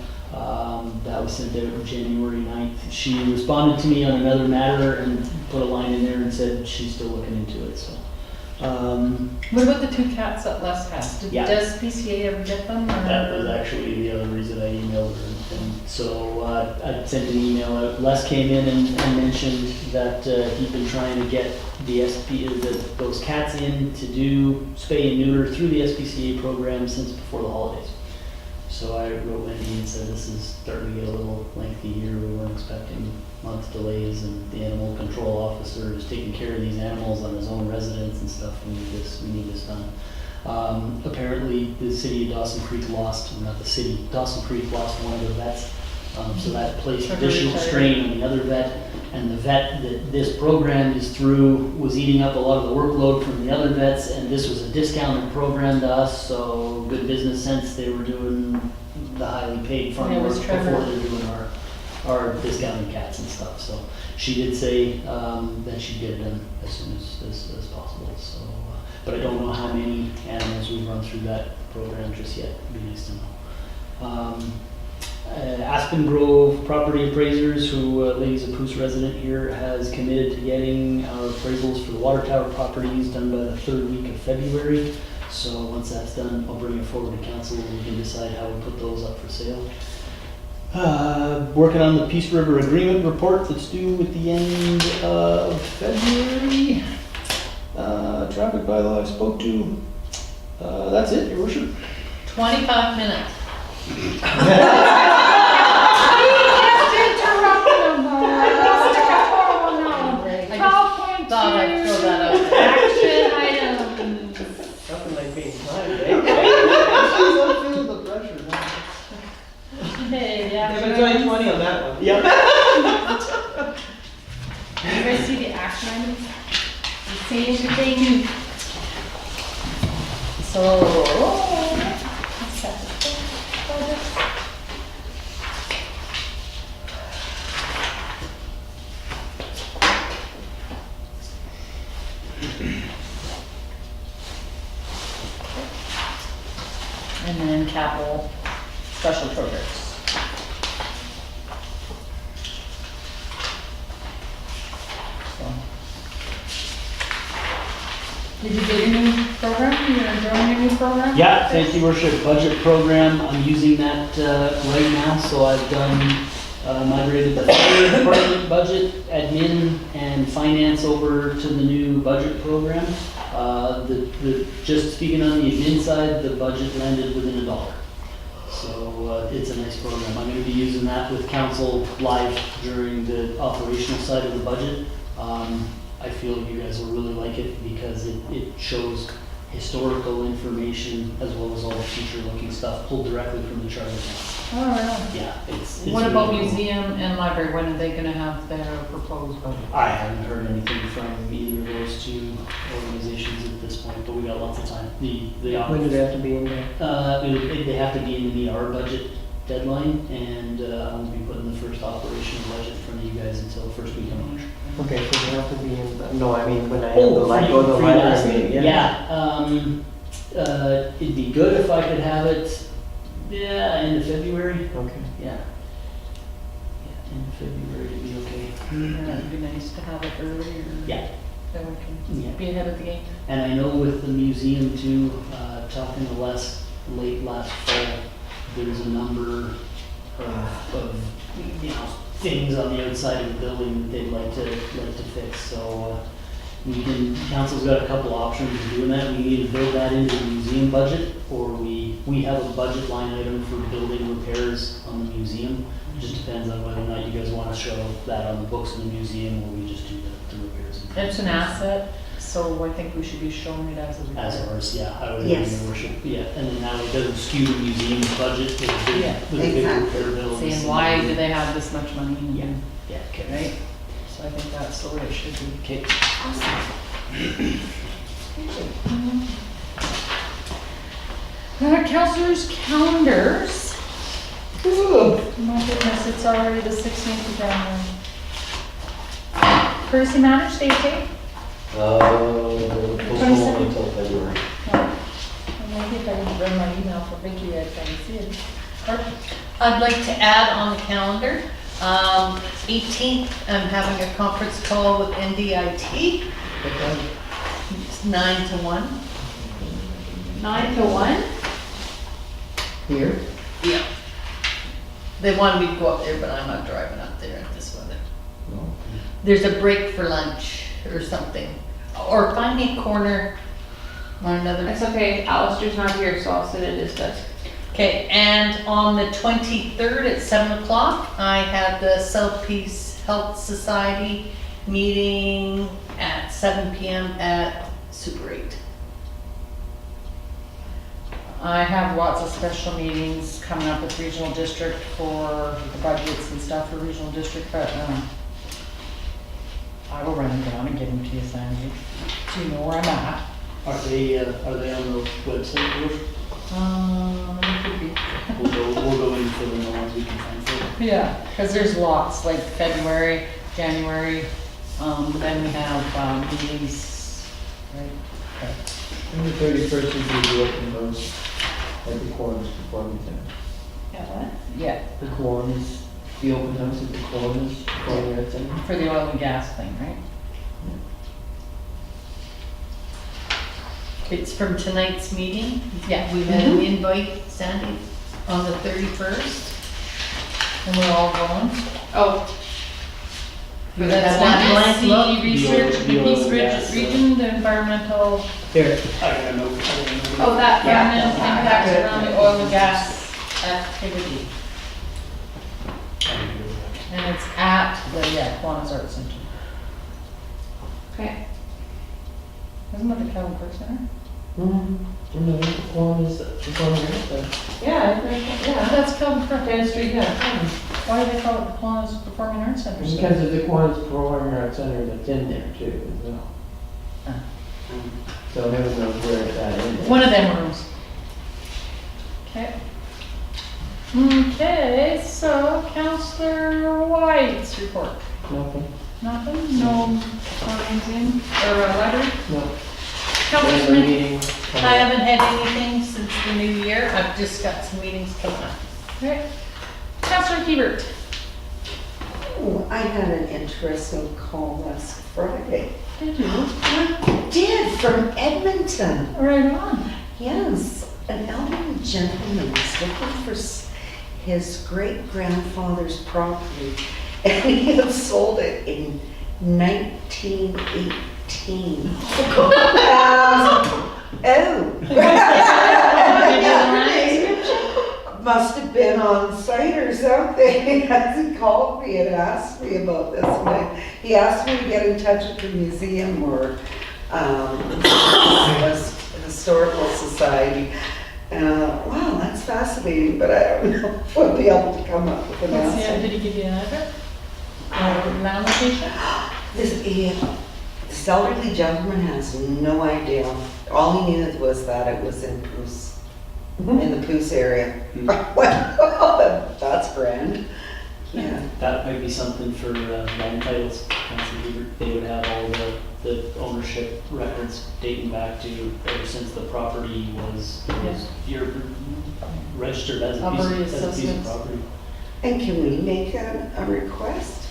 That was sent out on January 9th. She responded to me on another matter and put a line in there and said she's still looking into it. So. What about the 2 cats that Les has? Yeah. Does PCA ever get them? or- That was actually the other reason I emailed her. And so I sent an email out. Les came in and mentioned that he'd been trying to get those cats in to do spay and neuter through the SPCA program since before the holidays. So I wrote Wendy and said, this is starting to get a little lengthy here. We weren't expecting month delays, and the animal control officer is taking care of these animals on his own residence and stuff. We need this done. Apparently the city of Dawson Creek lost, not the city, Dawson Creek lost one of their vets. So that placed Took a additional retired. strain on the other vet, and the vet that this program is through was eating up a lot of the workload from the other vets, and this was a discounted program to us, so good business sense, they were doing the highly paid farm Yeah, it work was before Trevor. they're doing our discounted cats and stuff. So she did say that she'd get it done as soon as possible. So, but I don't know how many animals we've run through that program just yet. It'd be nice to know. Aspen Grove property appraisers, who Ladies of Poos resident here, has committed to getting our appraisals for the water tower properties done by the 3rd week of February. So once that's done, I'll bring it forward to council and we can decide how we put those up for sale. Working on the Peace River Agreement report that's due at the end of February. Traffic bylaw I spoke to. That's it, your worship. 25 minutes. You guys see the action items? You see everything? So, let's set the budget. And then capital special projects. So. Did you get your new program? You're enjoying your new program? Yeah, thank you, worship. Budget program, I'm using that right now, so I've done, migrated the fire department budget, admin, and finance over to the new budget program. Just speaking on the admin side, the budget landed within $1. So it's a nice program. I'm gonna be using that with council live during the operational side of the budget. I feel you guys will really like it because it shows historical information as well as all the future-looking stuff pulled directly from the charter account. Oh, really? Yeah, it's What about really cool. museum and library? When are they gonna have their proposed budget? I haven't heard anything from either of those two organizations at this point, but we got lots of time. When do they have to be in there? They have to be in to meet our budget deadline, and I won't be putting the first operational budget in front of you guys until first week of March. Okay, so they have to be in, no, I mean, when I have Oh, the light, go to the for you last library meeting, meeting, yeah. yeah. It'd be good if I could have it, end of February. Okay. Yeah. Yeah, end of February to be okay. Yeah, it'd be nice to have it earlier. Yeah. Then we can Yeah. be ahead of the game. And I know with the museum too, talking to Les late last fall, there's a number of things on the outside of the building that they'd like to fix. So council's got a couple options of doing that. We either build that into the museum budget, or we have a budget line item for building repairs on the museum. It just depends on whether or not you guys want to show that on the books in the museum, or we just do the repairs. It's an asset, so I think we should be showing it as a. As ours, yeah, I would Yes. agree, your worship, yeah, and then that way it doesn't skew the museum's budget with a big, Yeah, with a big exactly. repair bill. Saying why do they have this much money? and- Yeah. Yeah, okay. Right? So I think that's the way it should be. Okay. Councilors' calendars. My goodness, it's already the 16th of January. Courtesy matters, Stacy? Postpone until February. No. Maybe if I didn't run my email for Vicky, I'd probably see it. Or- I'd like to add on the calendar, 18th, I'm having a conference call with NDIT. It's 9 to 1. 9 to 1? Here? Yeah. They wanted me to go up there, but I'm not driving up there in this weather. No. There's a break for lunch or something. Or find me a corner on another. It's okay, Alistair's not here, so I'll sit at his desk. Okay, and on the 23rd at 7 o'clock, I have the South Peace Health Society meeting at 7 PM at Super 8. I have lots of special meetings coming up with regional district for the budgets and stuff for regional district, but, I will run them down and give them to you, Sandy, so you know where I'm at. Are they on the website, George? It could be. We'll go in for the ones we can find for you. Yeah, because there's lots, like February, January, then we have, meetings, right? Okay. And the 31st is the open house at the Corners Performing Center. Yeah, what? Yeah, The Corners, the open house at the Corners Performing Arts Center. for the oil and gas thing, right? It's from tonight's meeting. Yeah. We had an invite, Sandy, on the 31st. And we're all going. Oh, You That's have that blank the look? research, The the oil Peace and gas, Region, the environmental, Here. I got a note. oh, that, environmental yeah. impacts around the oil and gas activity. And it's at the, Kiwanis Art Center. Okay. Isn't that the Calvin Cook Center? Mhm. No, Kiwanis Performing Arts Center. Yeah, that's called Dennis Street, yeah. Why do they call it the Kiwanis Performing Arts Center? Because of the Kiwanis Performing Arts Center that's in there too, as well. So heaven knows where it's at in there. One of them rooms. Okay. Okay, so Counselor White's report. Nothing? Nothing? No comments in, or a letter? No. Counselor Regular Smith? meeting. I haven't had anything since the new year. I've just got some meetings coming up. Okay. Counselor Hebert? Oh, I had an interesting call last Friday. Did you? I did, from Edmonton. Right on. Yes, an elderly gentleman was looking for his great-grandfather's property, and he had sold it in 1918. Must have been on site or something, as he called me and asked me about this. And he asked me to get in touch with the museum or historical society. Wow, that's fascinating, but I don't know if we'll be able to come up with an answer. Did he give you an address? Or land location? This elderly gentleman has no idea. All he knew was that it was in Poos, in the Poos area. I went, oh, that's grand. Yeah. That might be something for land titles. Council Hebert. They would have all the ownership records dating back to ever since the property was you're registered as a piece of property. And can we make a request?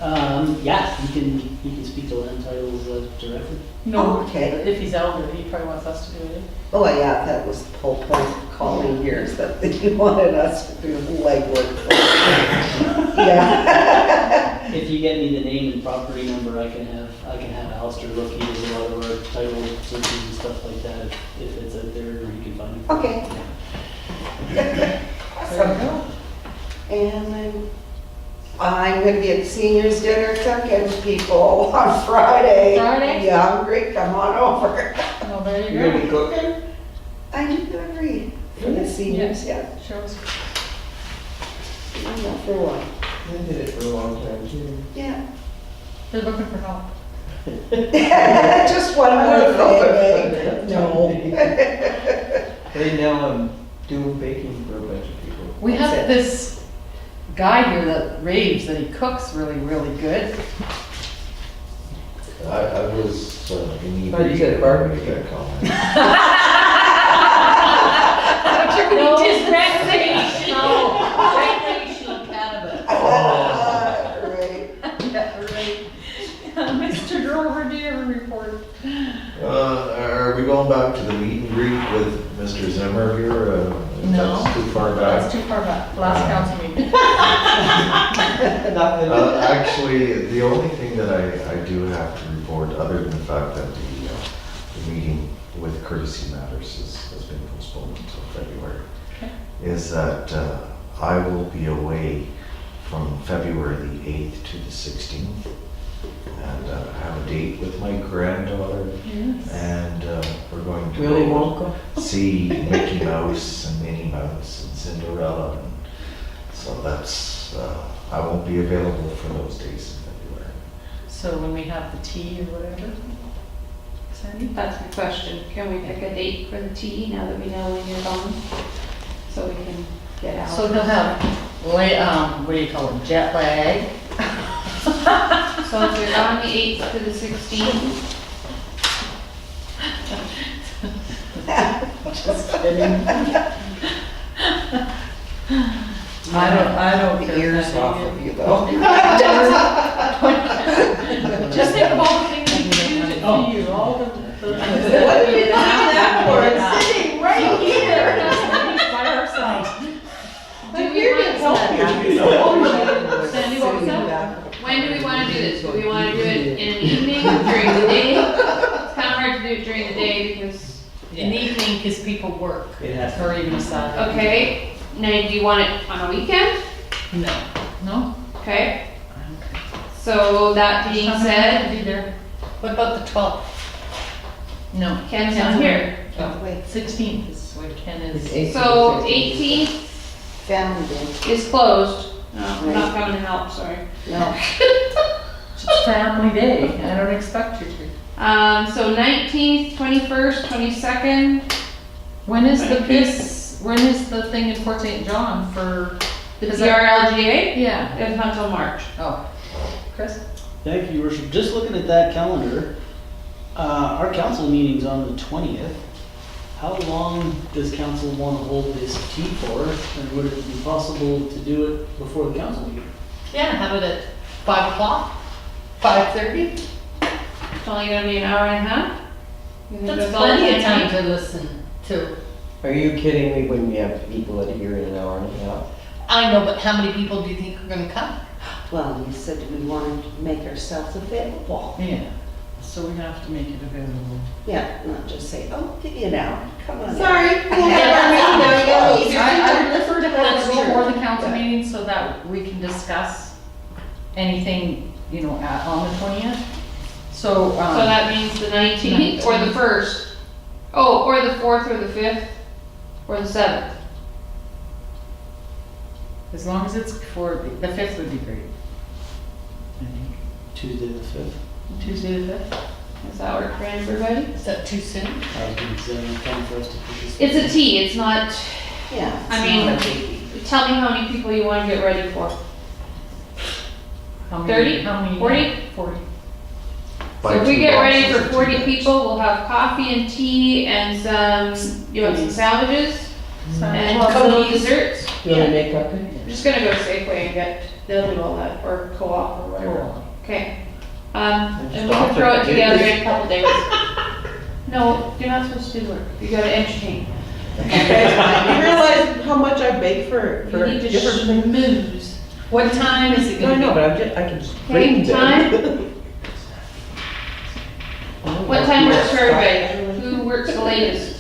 Yeah, you can speak to land titles directly. No. Oh, okay. If he's elderly, he probably wants us to do it. Oh, yeah, that was the whole point of calling here, is that he wanted us to do legwork. Yeah. If you get me the name and property number, I can have Alistair look. He does a lot of our title searches and stuff like that. If it's out there, or you can find it. Okay. There you go. And then I'm gonna be at the seniors dinner cooking people on Friday. Friday? You hungry? Come on over. Oh, there you You're gonna be go. cooking? I do agree for the seniors, yeah. Shows. I'm not for a while. I did it for a long time too. Yeah. They're looking for help. Just one more thing. No. Right now I'm doing baking for a bunch of people. We That's have it. this guy here that raves that he cooks really, really good. I was in the. Oh, you said barbecue. comment. No, Just recreational. recreational cannabis. Right. Right. Mr. Grover, do you have a report? Are we going back to the meet and greet with Mr. Zimmer here? No. That's too far back. That's too far back. Last council meeting. Nothing. Actually, the only thing that I do have to report, other than the fact that the meeting with Courtesy Matters has been postponed until February, is that I will be away from February the 8th to the 16th. And I have a date with my granddaughter, Yes. and we're going to Willy go Wonka? see Mickey Mouse and Minnie Mouse and Cinderella. And so that's, I won't be available for those days in February. So when we have the tea or whatever, Sandy? That's my question. Can we pick a date for the tea now that we know when you're gone? So we can get out. So he'll have, what do you call it, jet lag? So if you're gone the 8th to the 16th, Just kidding. I don't The care. ears off of you though. Just think of all the things we can use it for you, all the. What are you doing that for? It's sitting right here. By ourselves. do we want, Sandy, what was that? when do we want to do this? Do we want to do it in an evening, during the day? It's kind of hard to do it during the day because, In the evening, because people work. It has Or even Saturday. okay, now do you want it on a weekend? No. No? Okay, so that being said, Be there. What about the 12th? No. Ken's not here. Wait, 16th is what Ken is. So 18th found it. is closed. No, I'm not coming to help, sorry. No. It's family day, I don't expect you to. So 19th, 21st, 22nd, When is the Okay. piece, when is the thing in Fort St. John for? the is that- DRLGA, Yeah. it's not until March. Oh, Chris? Thank you, Your Worship. Just looking at that calendar, our council meeting's on the 20th. How long does council want to hold this tea for? And would it be possible to do it before the council meeting? Yeah, have it at 5 o'clock, 5:30. It's only gonna be an hour and a half. You think That's all the plenty of time you to listen to. Are you kidding me when we have people that are here in an hour and a half? I know, but how many people do you think are gonna come? Well, you said we wanted to make ourselves available. Yeah, so we have to make it available. Yeah, not just say, oh, give you an hour, come on. Sorry. I prefer to have That's it true. before the council meeting so that we can discuss anything, you know, on the 20th. So, So that means the 19th or the 1st? Oh, or the 4th or the 5th or the 7th? as long as it's for, the 5th would be great. I think. Tuesday the 5th. Tuesday the 5th? Does that work for everybody? Is that too soon? I was going to say, time for us to put this. It's a T, it's not, Yeah. I mean, tell me how many people you wanna get ready for. How many- 30? How many? 40? 40. So if we get ready for 40 people, we'll have coffee and tea and some, you want some sandwiches? And Well, cookies, desserts? You wanna make cupcakes? I'm just gonna go to Safeway and get, they'll do all that, or co-op or whatever. Okay. And we can throw it together in a couple days. No, you're not supposed to do work, you gotta entertain. You realize how much I bake for You need to different things? schmooze. What time is it No, I gonna know, be? but I can just Okay, bring them. time? What time works for everybody? Who works the latest?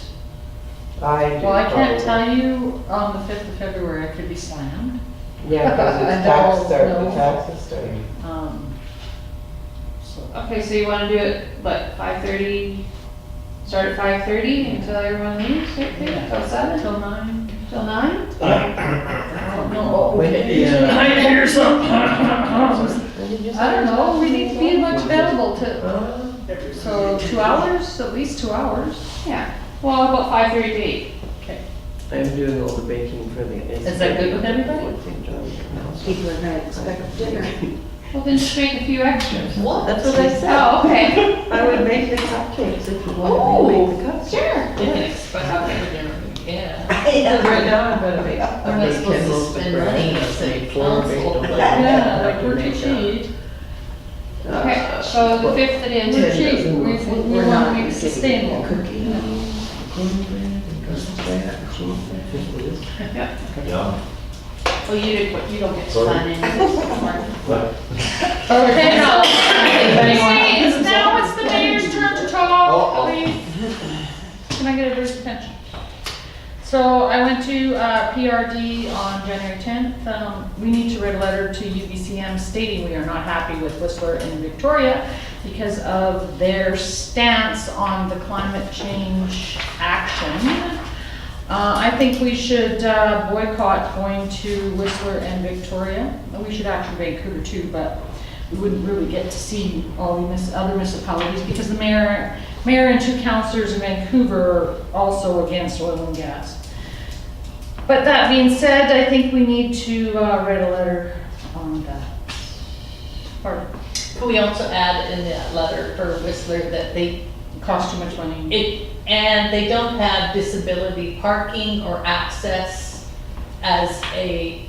I do. Well, I can't probably. tell you on the 5th of February, I could be slammed. Yeah, because I it's tax know, start, no. the taxes start. So, Okay, so you wanna do it, what, 5:30? Start at 5:30 until everyone leaves, right there, Yeah. till 7, till 9? till 9? No, When did you- I hear something. When did you say I don't know, we need to be much available to, Uh, so 2 hours, at least 2 hours. Yeah, well, about 5:30 to 8. I'm doing all the baking for the. Is that good with everybody? Fort St. John's now. People are gonna expect dinner. Well, then just make a few extras. What? That's what I said. Oh, okay. I would make the cupcakes if you wanted me to make the cupcakes. Sure. You can expect how they're dinner, yeah. Because right now I'm gonna make. We're not supposed to spend money as a council. Yeah, like we're too cheap. Okay, so the 5th it We're is. cheap, we want to make it sustainable. Yeah. Well, you don't get to sign in. But- Okay, now, Hey, now it's the mayor's turn to talk, Uh-oh. please. can I get everybody's attention? So I went to PRD on January 10th. We need to write a letter to UBCM stating we are not happy with Whistler and Victoria because of their stance on the climate change action. I think we should boycott going to Whistler and Victoria. We should actually Vancouver too, but we wouldn't really get to see all the other municipalities because the mayor and 2 councillors in Vancouver are also against oil and gas. But that being said, I think we need to write a letter on that. Pardon? Could we also add in that letter for Whistler that they, Cost too much money. and they don't have disability parking or access as a,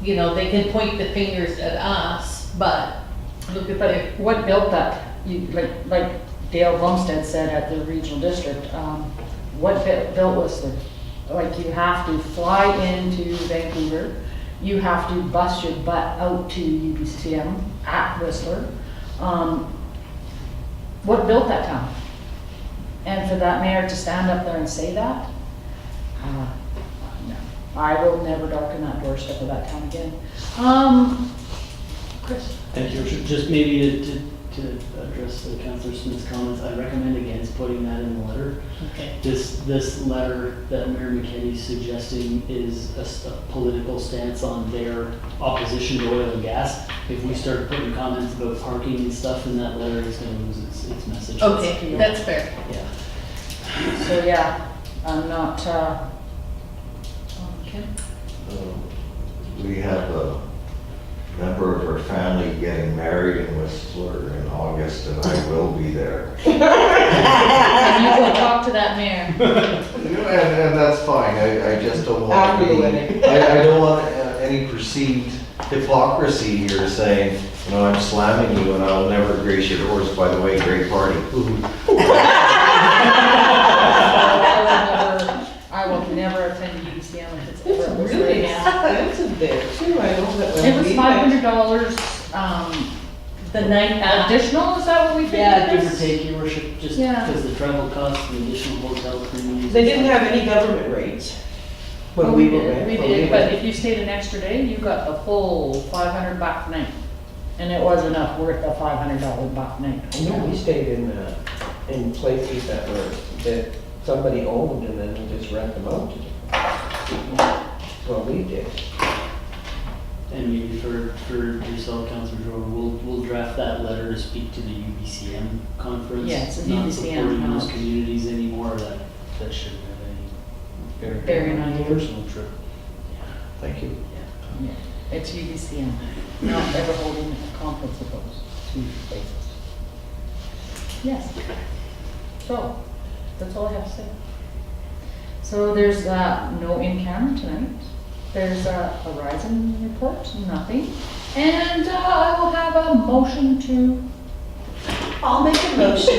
you know, they can point the fingers at us, but look at But their, what built that? You, like Dale Bumstead said at the regional district, what built Whistler? Like you have to fly into Vancouver, you have to bus your butt out to UBCM at Whistler. What built that town? And for that mayor to stand up there and say that? No. I will never darken that doorstep of that town again. Chris? Thank you, Richard. Just maybe to to address the Councillor Smith's comments, I recommend against putting that in the letter. Okay. This letter that Mayor McKinney's suggesting is a political stance on their opposition to oil and gas. If we start putting comments about parking and stuff in that letter, it's gonna lose its message. Okay, that's fair. Yeah. So, yeah, I'm not, Okay. We have a member of her family getting married in Whistler in August, and I will be there. and you go talk to that mayor. And that's fine, I just don't want After to the be, wedding. I don't want any perceived hypocrisy here saying, you know, I'm slamming you and I'll never grace your doors, by the way, great party. I will never attend UBCM if it's ever. It's really expensive there too, I know that when It was we $500, The night additional, is that what we figured? Yeah, it give or is? take, your worship, just Yeah. because the travel costs, the additional hotel premiums. They didn't have any government rates when Oh, we did, went. we when did, we but went. if you stayed an extra day, you got the full $500 night. And it was enough worth the $500 buck night. No, we stayed in places that somebody owned and then we just rent them out to people. That's what we did. And maybe for yourself, Councillor Jordan, we'll draft that letter to speak to the UBCM conference. Yeah, it's a Not UBCM, supporting those not- communities anymore, that shouldn't have any Very nice. personal trip. Thank you. Yeah, it's UBCM, not ever holding a conference of those two places. Yes. So, that's all I have to say. So there's no in-camera tonight. There's a Horizon report, nothing. And I will have a motion to, I'll make a motion